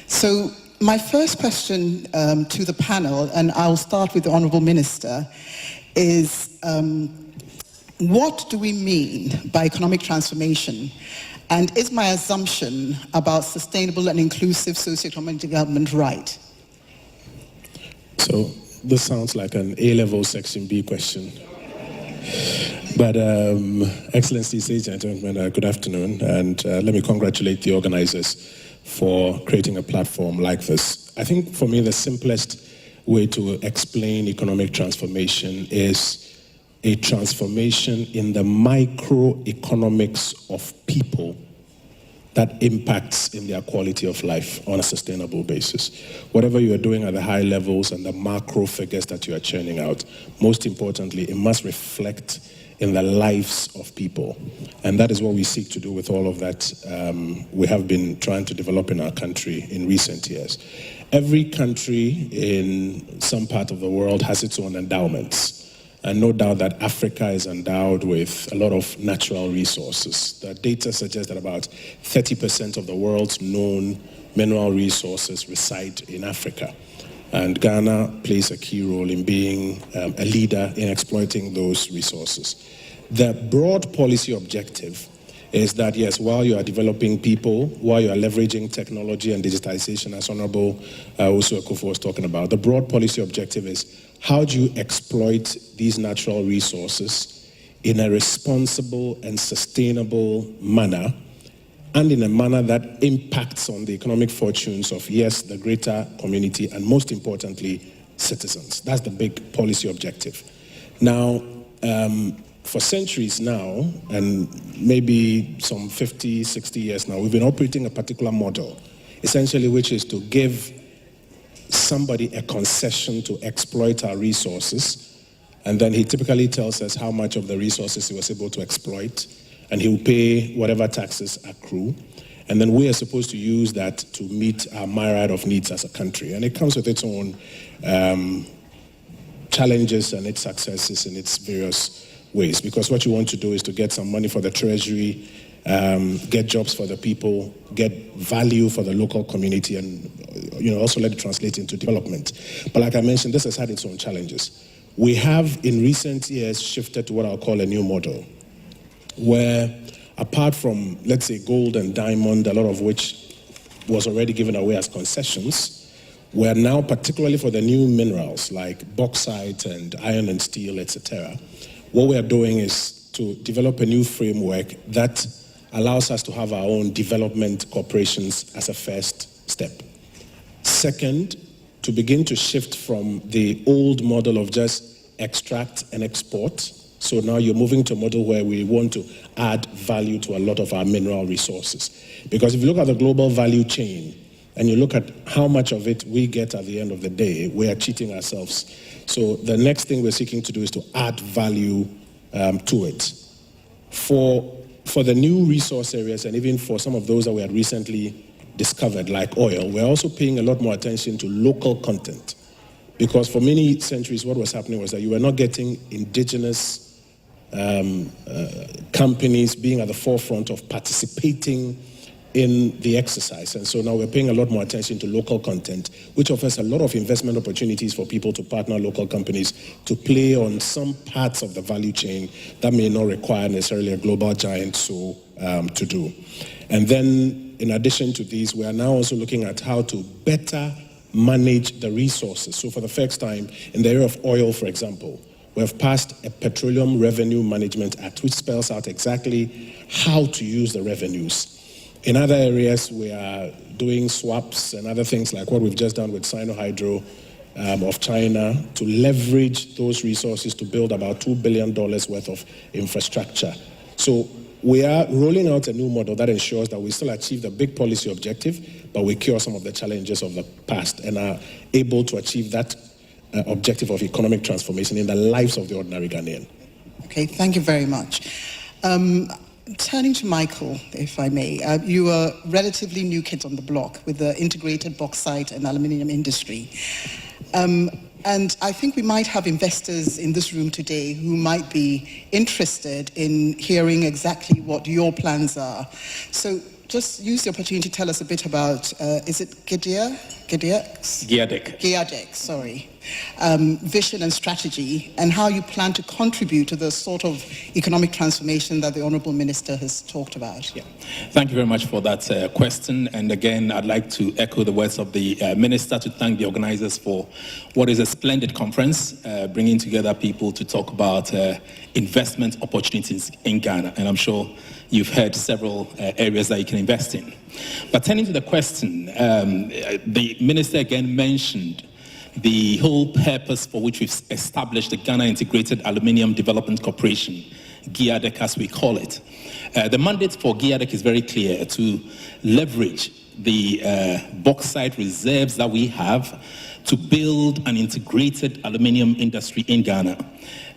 So my first question to the panel, and I'll start with the Honourable Minister, is what do we mean by economic transformation? And is my assumption about sustainable and inclusive socio-economic development right? So this sounds like an A-level Section B question. But Excellencies, ladies and gentlemen, good afternoon, and let me congratulate the organizers for creating a platform like this. I think for me the simplest way to explain economic transformation is a transformation in the microeconomics of people that impacts in their quality of life on a sustainable basis. Whatever you are doing at the high levels and the macro figures that you are churning out, most importantly, it must reflect in the lives of people. And that is what we seek to do with all of that we have been trying to develop in our country in recent years. Every country in some part of the world has its own endowments. And no doubt that Africa is endowed with a lot of natural resources. The data suggests that about 30% of the world's known mineral resources reside in Africa. And Ghana plays a key role in being a leader in exploiting those resources. The broad policy objective is that, yes, while you are developing people, while you are leveraging technology and digitization, as Honorable Usu Akufo was talking about, the broad policy objective is how do you exploit these natural resources in a responsible and sustainable manner, and in a manner that impacts on the economic fortunes of, yes, the greater community, and most importantly, citizens. That's the big policy objective. Now, for centuries now, and maybe some 50, 60 years now, we've been operating a particular model, essentially, which is to give somebody a concession to exploit our resources, and then he typically tells us how much of the resources he was able to exploit, and he will pay whatever taxes accrue, and then we are supposed to use that to meet our myriad of needs as a country. And it comes with its own challenges and its successes in its various ways, because what you want to do is to get some money for the treasury, get jobs for the people, get value for the local community, and also let it translate into development. But like I mentioned, this has had its own challenges. We have in recent years shifted to what I'll call a new model, where apart from, let's say, gold and diamond, a lot of which was already given away as concessions, we're now, particularly for the new minerals like bauxite and iron and steel, etc., what we are doing is to develop a new framework that allows us to have our own development corporations as a first step. Second, to begin to shift from the old model of just extract and export. So now you're moving to a model where we want to add value to a lot of our mineral resources. Because if you look at the global value chain, and you look at how much of it we get at the end of the day, we are cheating ourselves. So the next thing we're seeking to do is to add value to it. For the new resource areas, and even for some of those that we had recently discovered, like oil, we're also paying a lot more attention to local content. Because for many centuries, what was happening was that you were not getting indigenous companies being at the forefront of participating in the exercise. And so now we're paying a lot more attention to local content, which offers a lot of investment opportunities for people to partner local companies to play on some parts of the value chain that may not require necessarily a global giant to do. And then in addition to these, we are now also looking at how to better manage the resources. So for the first time, in the area of oil, for example, we have passed a Petroleum Revenue Management Act, which spells out exactly how to use the revenues. In other areas, we are doing swaps and other things like what we've just done with Sinohydro of China to leverage those resources to build about $2 billion worth of infrastructure. So we are rolling out a new model that ensures that we still achieve the big policy objective, but we cure some of the challenges of the past and are able to achieve that objective of economic transformation in the lives of the ordinary Ghanaian. Okay, thank you very much. Turning to Michael, if I may, you are relatively new kids on the block with the integrated bauxite and aluminium industry. And I think we might have investors in this room today who might be interested in hearing exactly what your plans are. So just use the opportunity to tell us a bit about, is it GIADEC, sorry. Vision and strategy, and how you plan to contribute to the sort of economic transformation that the Honourable Minister has talked about. Yeah. Thank you very much for that question. And again, I'd like to echo the words of the Minister to thank the organizers for what is a splendid conference, bringing together people to talk about investment opportunities in Ghana. And I'm sure you've heard several areas that you can invest in. But turning to the question, the Minister again mentioned the whole purpose for which we've established the Ghana Integrated Aluminium Development Corporation, GIADEC as we call it. The mandate for GIADEC is very clear: to leverage the bauxite reserves that we have to build an integrated aluminium industry in Ghana.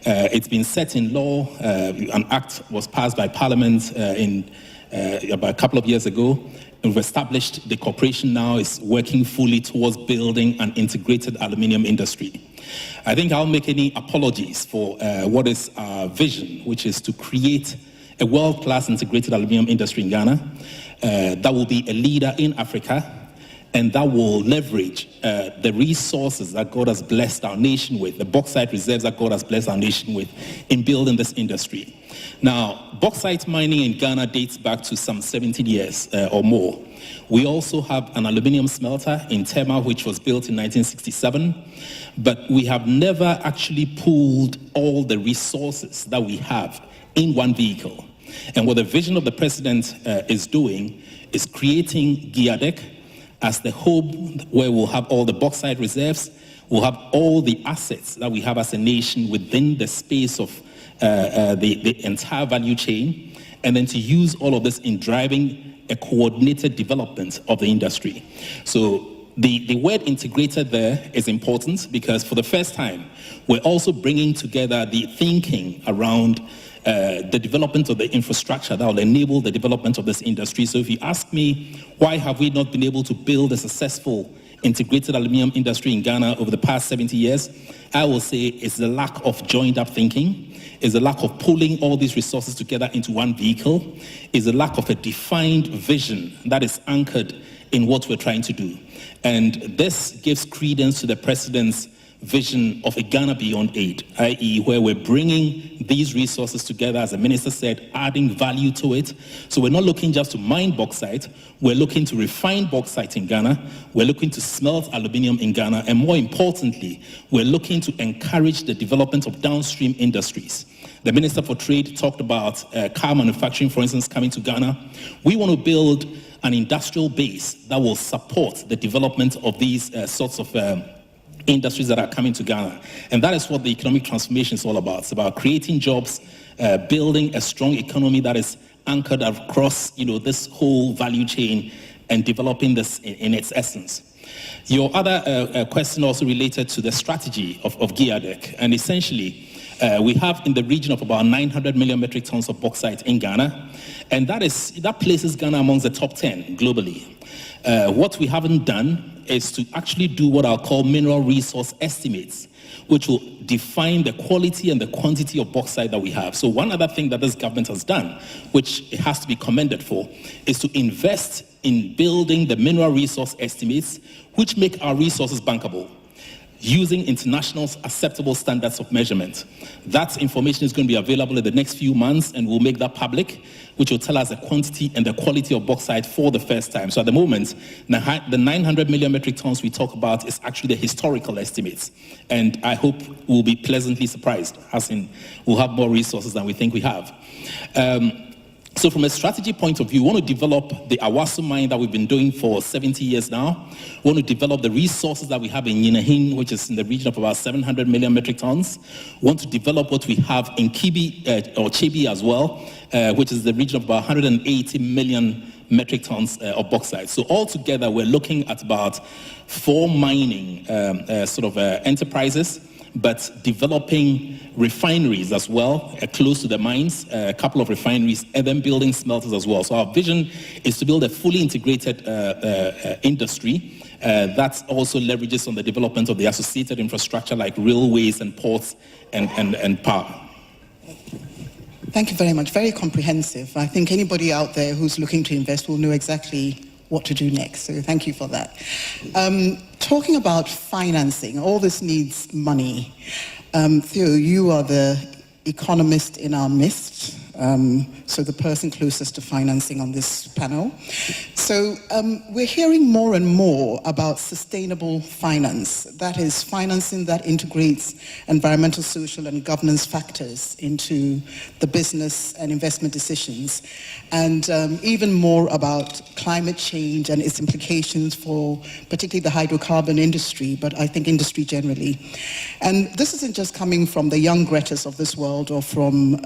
It's been set in law. An act was passed by Parliament about a couple of years ago. We've established the corporation now is working fully towards building an integrated aluminium industry. I think I'll make any apologies for what is our vision, which is to create a world-class integrated aluminium industry in Ghana that will be a leader in Africa and that will leverage the resources that God has blessed our nation with, the bauxite reserves that God has blessed our nation with, in building this industry. Now, bauxite mining in Ghana dates back to some 70 years or more. We also have an aluminium smelter in Tema, which was built in 1967, but we have never actually pooled all the resources that we have in one vehicle. And what the vision of the president is doing is creating GIADEC as the hub where we'll have all the bauxite reserves, we'll have all the assets that we have as a nation within the space of the entire value chain, and then to use all of this in driving a coordinated development of the industry. So the word integrated there is important because for the first time, we're also bringing together the thinking around the development of the infrastructure that will enable the development of this industry. So if you ask me, why have we not been able to build a successful integrated aluminium industry in Ghana over the past 70 years, I will say it's the lack of joined up thinking, is the lack of pulling all these resources together into one vehicle, is the lack of a defined vision that is anchored in what we're trying to do. And this gives credence to the president's vision of a Ghana beyond aid, i.e. where we're bringing these resources together, as the minister said, adding value to it. So we're not looking just to mine bauxite, we're looking to refine bauxite in Ghana, we're looking to smelt aluminium in Ghana, and more importantly, we're looking to encourage the development of downstream industries. The Minister for Trade talked about car manufacturing, for instance, coming to Ghana. We want to build an industrial base that will support the development of these sorts of industries that are coming to Ghana. And that is what the economic transformation is all about. It's about creating jobs, building a strong economy that is anchored across, this whole value chain and developing this in its essence. Your other question also related to the strategy of GIADEC. And essentially, we have in the region of about 900 million metric tons of bauxite in Ghana. And that places Ghana amongst the top 10 globally. What we haven't done is to actually do what I'll call mineral resource estimates, which will define the quality and the quantity of bauxite that we have. So one other thing that this government has done, which it has to be commended for, is to invest in building the mineral resource estimates, which make our resources bankable, using international acceptable standards of measurement. That information is going to be available in the next few months, and we'll make that public, which will tell us the quantity and the quality of bauxite for the first time. So at the moment, the 900 million metric tons we talk about is actually the historical estimates. And I hope we'll be pleasantly surprised, as in we'll have more resources than we think we have. So from a strategy point of view, we want to develop the Awaso mine that we've been doing for 70 years now. We want to develop the resources that we have in Yinahin, which is in the region of about 700 million metric tons. We want to develop what we have in Kibi or Chebi as well, which is the region of about 180 million metric tons of bauxite. So altogether, we're looking at about 4 mining enterprises, but developing refineries as well, close to the mines, a couple of refineries, and then building smelters as well. So our vision is to build a fully integrated industry that also leverages on the development of the associated infrastructure like railways and ports and power. Thank you very much. Very comprehensive. I think anybody out there who's looking to invest will know exactly what to do next. So thank you for that. Talking about financing, all this needs money. Theo, you are the economist in our midst, so the person closest to financing on this panel. So we're hearing more and more about sustainable finance. That is financing that integrates environmental, social, and governance factors into the business and investment decisions. And even more about climate change and its implications for particularly the hydrocarbon industry, but I think industry generally. And this isn't just coming from the young Gretas of this world or from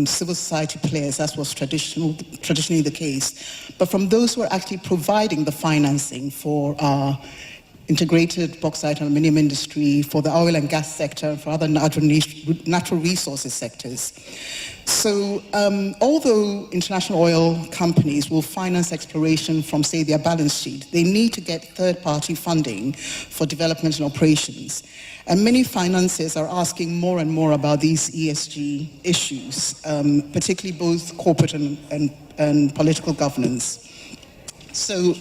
civil society players, as was traditionally the case, but from those who are actually providing the financing for our integrated bauxite and aluminium industry, for the oil and gas sector, and for other natural resources sectors. So although international oil companies will finance exploration from, say, their balance sheet, they need to get third-party funding for development and operations. And many financiers are asking more and more about these ESG issues, particularly both corporate and political governance. So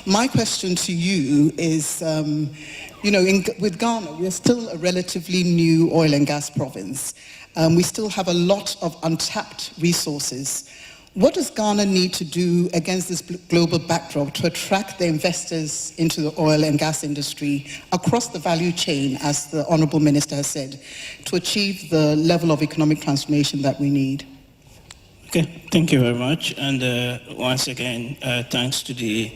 my question to you is, with Ghana, we're still a relatively new oil and gas province. We still have a lot of untapped resources. What does Ghana need to do against this global backdrop to attract the investors into the oil and gas industry across the value chain, as the Honourable Minister has said, to achieve the level of economic transformation that we need? Okay, thank you very much. And once again, thanks to the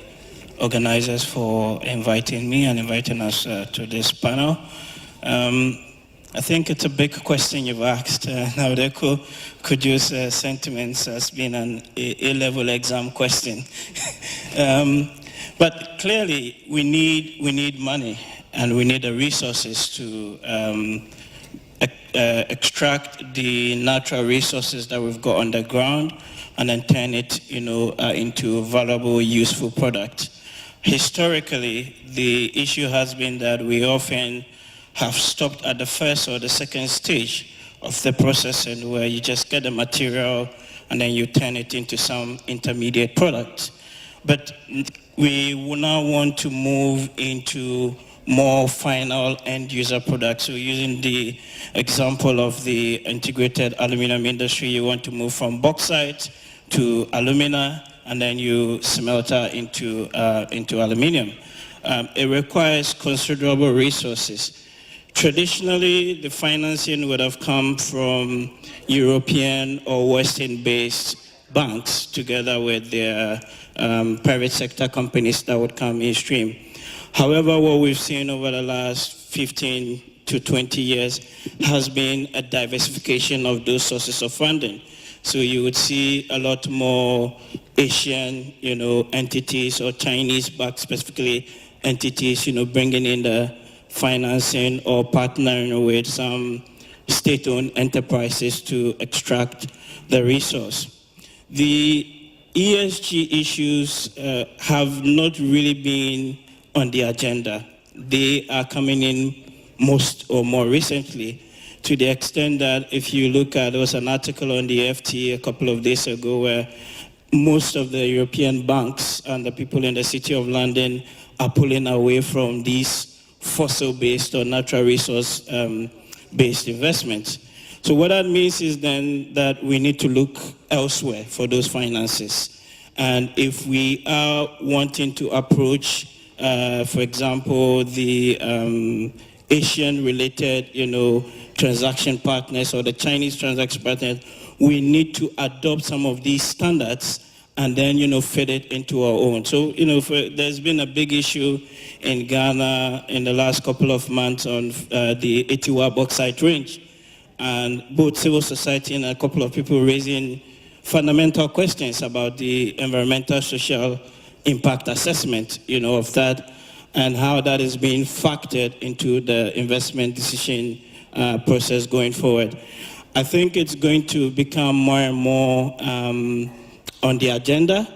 organizers for inviting me and inviting us to this panel. I think it's a big question you've asked. Naudeko could use sentiments as being an A-level exam question. But clearly, we need money and we need the resources to extract the natural resources that we've got on the ground and then turn it, into valuable, useful product. Historically, the issue has been that we often have stopped at the first or the second stage of the processing, where you just get the material and then you turn it into some intermediate product. But we will now want to move into more final end user products. So using the example of the integrated aluminum industry, you want to move from bauxite to alumina, and then you smelter into aluminum. It requires considerable resources. Traditionally, the financing would have come from European or Western-based banks together with their private sector companies that would come in stream. However, what we've seen over the last 15 to 20 years has been a diversification of those sources of funding. So you would see a lot more Asian, entities, or Chinese-backed specifically entities, bringing in the financing or partnering with some state-owned enterprises to extract the resource. The ESG issues have not really been on the agenda. They are coming in most or more recently, to the extent that if you look at, there was an article on the FT a couple of days ago where most of the European banks and the people in the City of London are pulling away from these fossil-based or natural resource-based investments. So what that means is then that we need to look elsewhere for those finances. And if we are wanting to approach, for example, the Asian-related, transaction partners or the Chinese transaction partners, we need to adopt some of these standards and then, fit it into our own. So, there's been a big issue in Ghana in the last couple of months on the Etiwa bauxite range. And both civil society and a couple of people raising fundamental questions about the environmental social impact assessment, of that, and how that is being factored into the investment decision process going forward. I think it's going to become more and more on the agenda,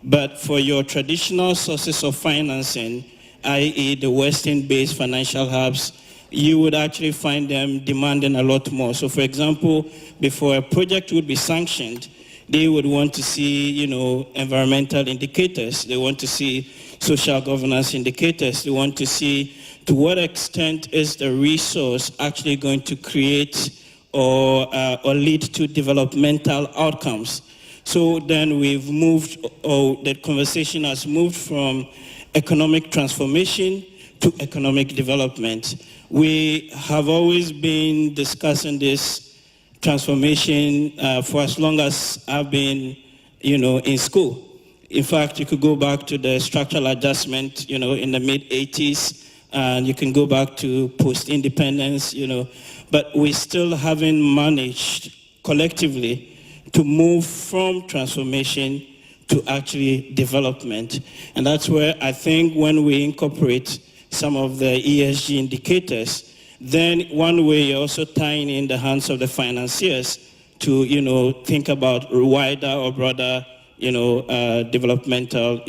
but for your traditional sources of financing, i.e. the Western-based financial hubs, you would actually find them demanding a lot more. So for example, before a project would be sanctioned, they would want to see, environmental indicators. They want to see social governance indicators. They want to see to what extent is the resource actually going to create or lead to developmental outcomes. So then we've moved, or the conversation has moved from economic transformation to economic development. We have always been discussing this transformation for as long as I've been, in school. In fact, you could go back to the structural adjustment, in the mid-80s, and you can go back to post-independence, but we still haven't managed collectively to move from transformation to actually development. And that's where I think when we incorporate some of the ESG indicators, then one way you're also tying in the hands of the financiers to, think about wider or broader, developmental,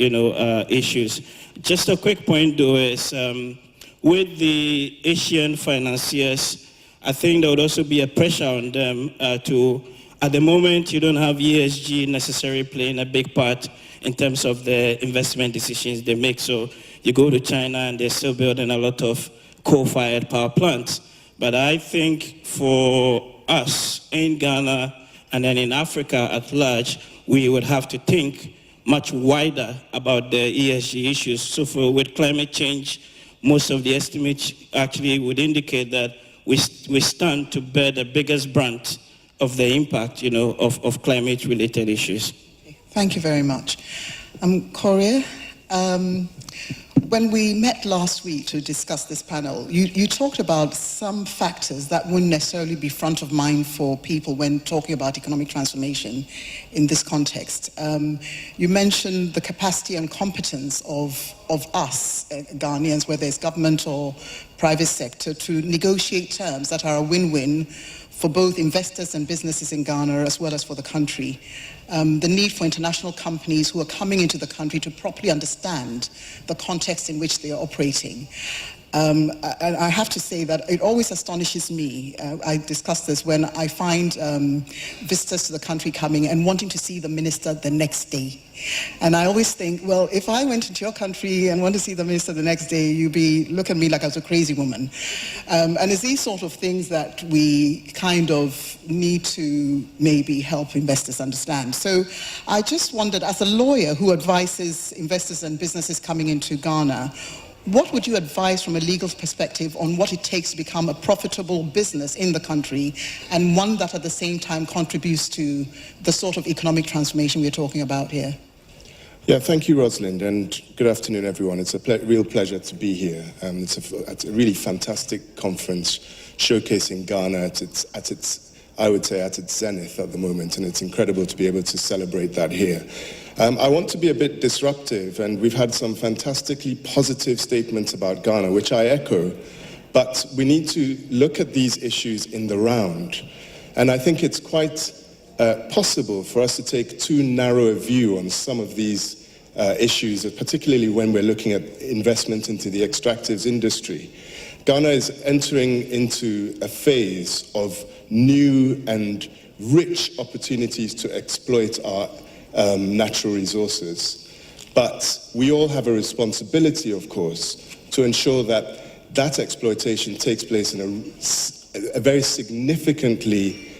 issues. Just a quick point though is, with the Asian financiers, I think there would also be a pressure on them to, at the moment, you don't have ESG necessarily playing a big part in terms of the investment decisions they make. So you go to China and they're still building a lot of coal-fired power plants. But I think for us in Ghana and then in Africa at large, we would have to think much wider about the ESG issues. So with climate change, most of the estimates actually would indicate that we stand to bear the biggest brunt of the impact, of climate-related issues. Thank you very much. Korea, when we met last week to discuss this panel, you talked about some factors that wouldn't necessarily be front of mind for people when talking about economic transformation in this context. You mentioned the capacity and competence of us, Ghanaians, whether it's government or private sector, to negotiate terms that are a win-win for both investors and businesses in Ghana as well as for the country. The need for international companies who are coming into the country to properly understand the context in which they are operating. And I have to say that it always astonishes me. I discussed this when I find visitors to the country coming and wanting to see the minister the next day. And I always think, well, if I went into your country and want to see the minister the next day, you'd be looking at me like I was a crazy woman. And it's these sort of things that we kind of need to maybe help investors understand. So I just wondered, as a lawyer who advises investors and businesses coming into Ghana, what would you advise from a legal perspective on what it takes to become a profitable business in the country and one that at the same time contributes to the sort of economic transformation we're talking about here? Yeah, thank you, Rosalind, and good afternoon, everyone. It's a real pleasure to be here. It's a really fantastic conference showcasing Ghana at its, I would say, at its zenith at the moment, and it's incredible to be able to celebrate that here. I want to be a bit disruptive, and we've had some fantastically positive statements about Ghana, which I echo, but we need to look at these issues in the round. And I think it's quite possible for us to take too narrow a view on some of these issues, particularly when we're looking at investment into the extractives industry. Ghana is entering into a phase of new and rich opportunities to exploit our natural resources. But we all have a responsibility, of course, to ensure that that exploitation takes place in a very significantly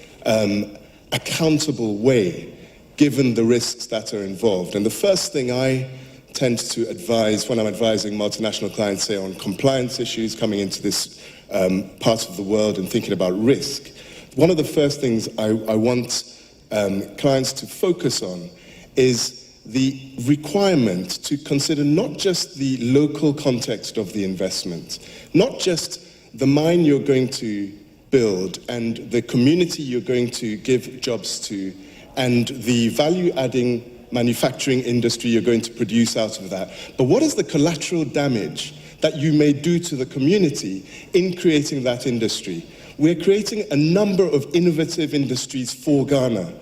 accountable way, given the risks that are involved. And the first thing I tend to advise when I'm advising multinational clients, say, on compliance issues coming into this part of the world and thinking about risk, one of the first things I want clients to focus on is the requirement to consider not just the local context of the investment, not just the mine you're going to build and the community you're going to give jobs to and the value-adding manufacturing industry you're going to produce out of that, but what is the collateral damage that you may do to the community in creating that industry? We're creating a number of innovative industries for Ghana.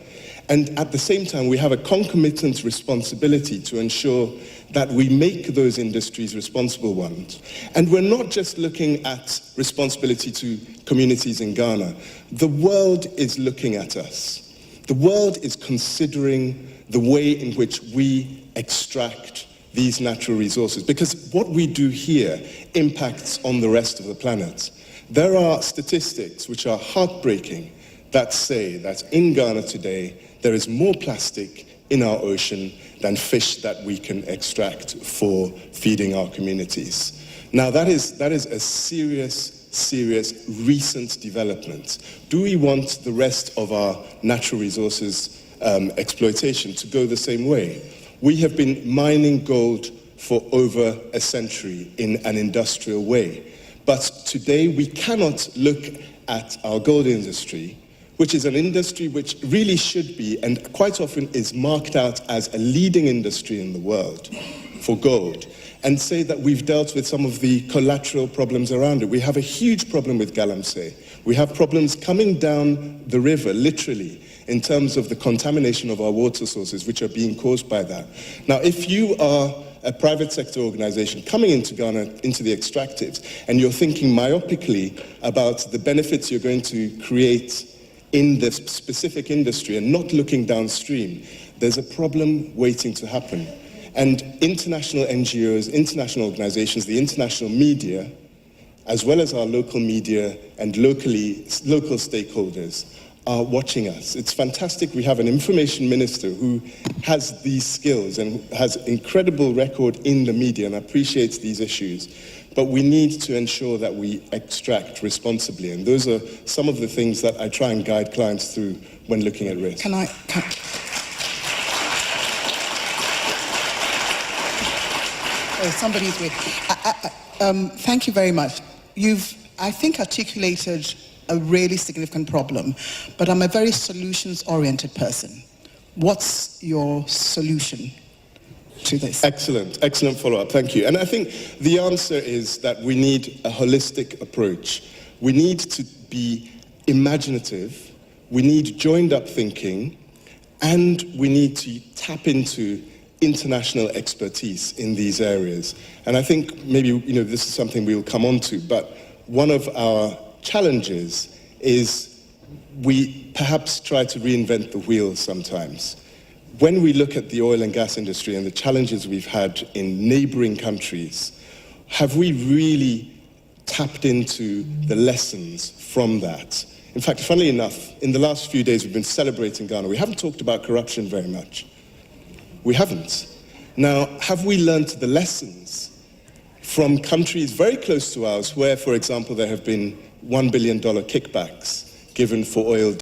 And at the same time, we have a concomitant responsibility to ensure that we make those industries responsible ones. And we're not just looking at responsibility to communities in Ghana. The world is looking at us. The world is considering the way in which we extract these natural resources, because what we do here impacts on the rest of the planet. There are statistics which are heartbreaking that say that in Ghana today, there is more plastic in our ocean than fish that we can extract for feeding our communities. Now that is a serious recent development. Do we want the rest of our natural resources exploitation to go the same way? We have been mining gold for over a century in an industrial way. But today we cannot look at our gold industry, which is an industry which really should be, and quite often is marked out as a leading industry in the world for gold, and say that we've dealt with some of the collateral problems around it. We have a huge problem with Galamsey. We have problems coming down the river, literally, in terms of the contamination of our water sources, which are being caused by that. Now, if you are a private sector organization coming into Ghana, into the extractives, and you're thinking myopically about the benefits you're going to create in this specific industry and not looking downstream, there's a problem waiting to happen. And international NGOs, international organizations, the international media, as well as our local media and local stakeholders, are watching us. It's fantastic we have an information minister who has these skills and has incredible record in the media and appreciates these issues. But we need to ensure that we extract responsibly. And those are some of the things that I try and guide clients through when looking at risk. Somebody's waiting. Thank you very much. You've, I think, articulated a really significant problem, but I'm a very solutions-oriented person. What's your solution to this? Excellent follow-up, thank you. And I think the answer is that we need a holistic approach. We need to be imaginative, we need joined-up thinking, and we need to tap into international expertise in these areas. And I think maybe, this is something we'll come on to, but one of our challenges is we perhaps try to reinvent the wheel sometimes. When we look at the oil and gas industry and the challenges we've had in neighboring countries, have we really tapped into the lessons from that? In fact, funnily enough, in the last few days we've been celebrating Ghana. We haven't talked about corruption very much. We haven't. Now, have we learned the lessons from countries very close to ours where, for example, there have been $1 billion kickbacks given for oil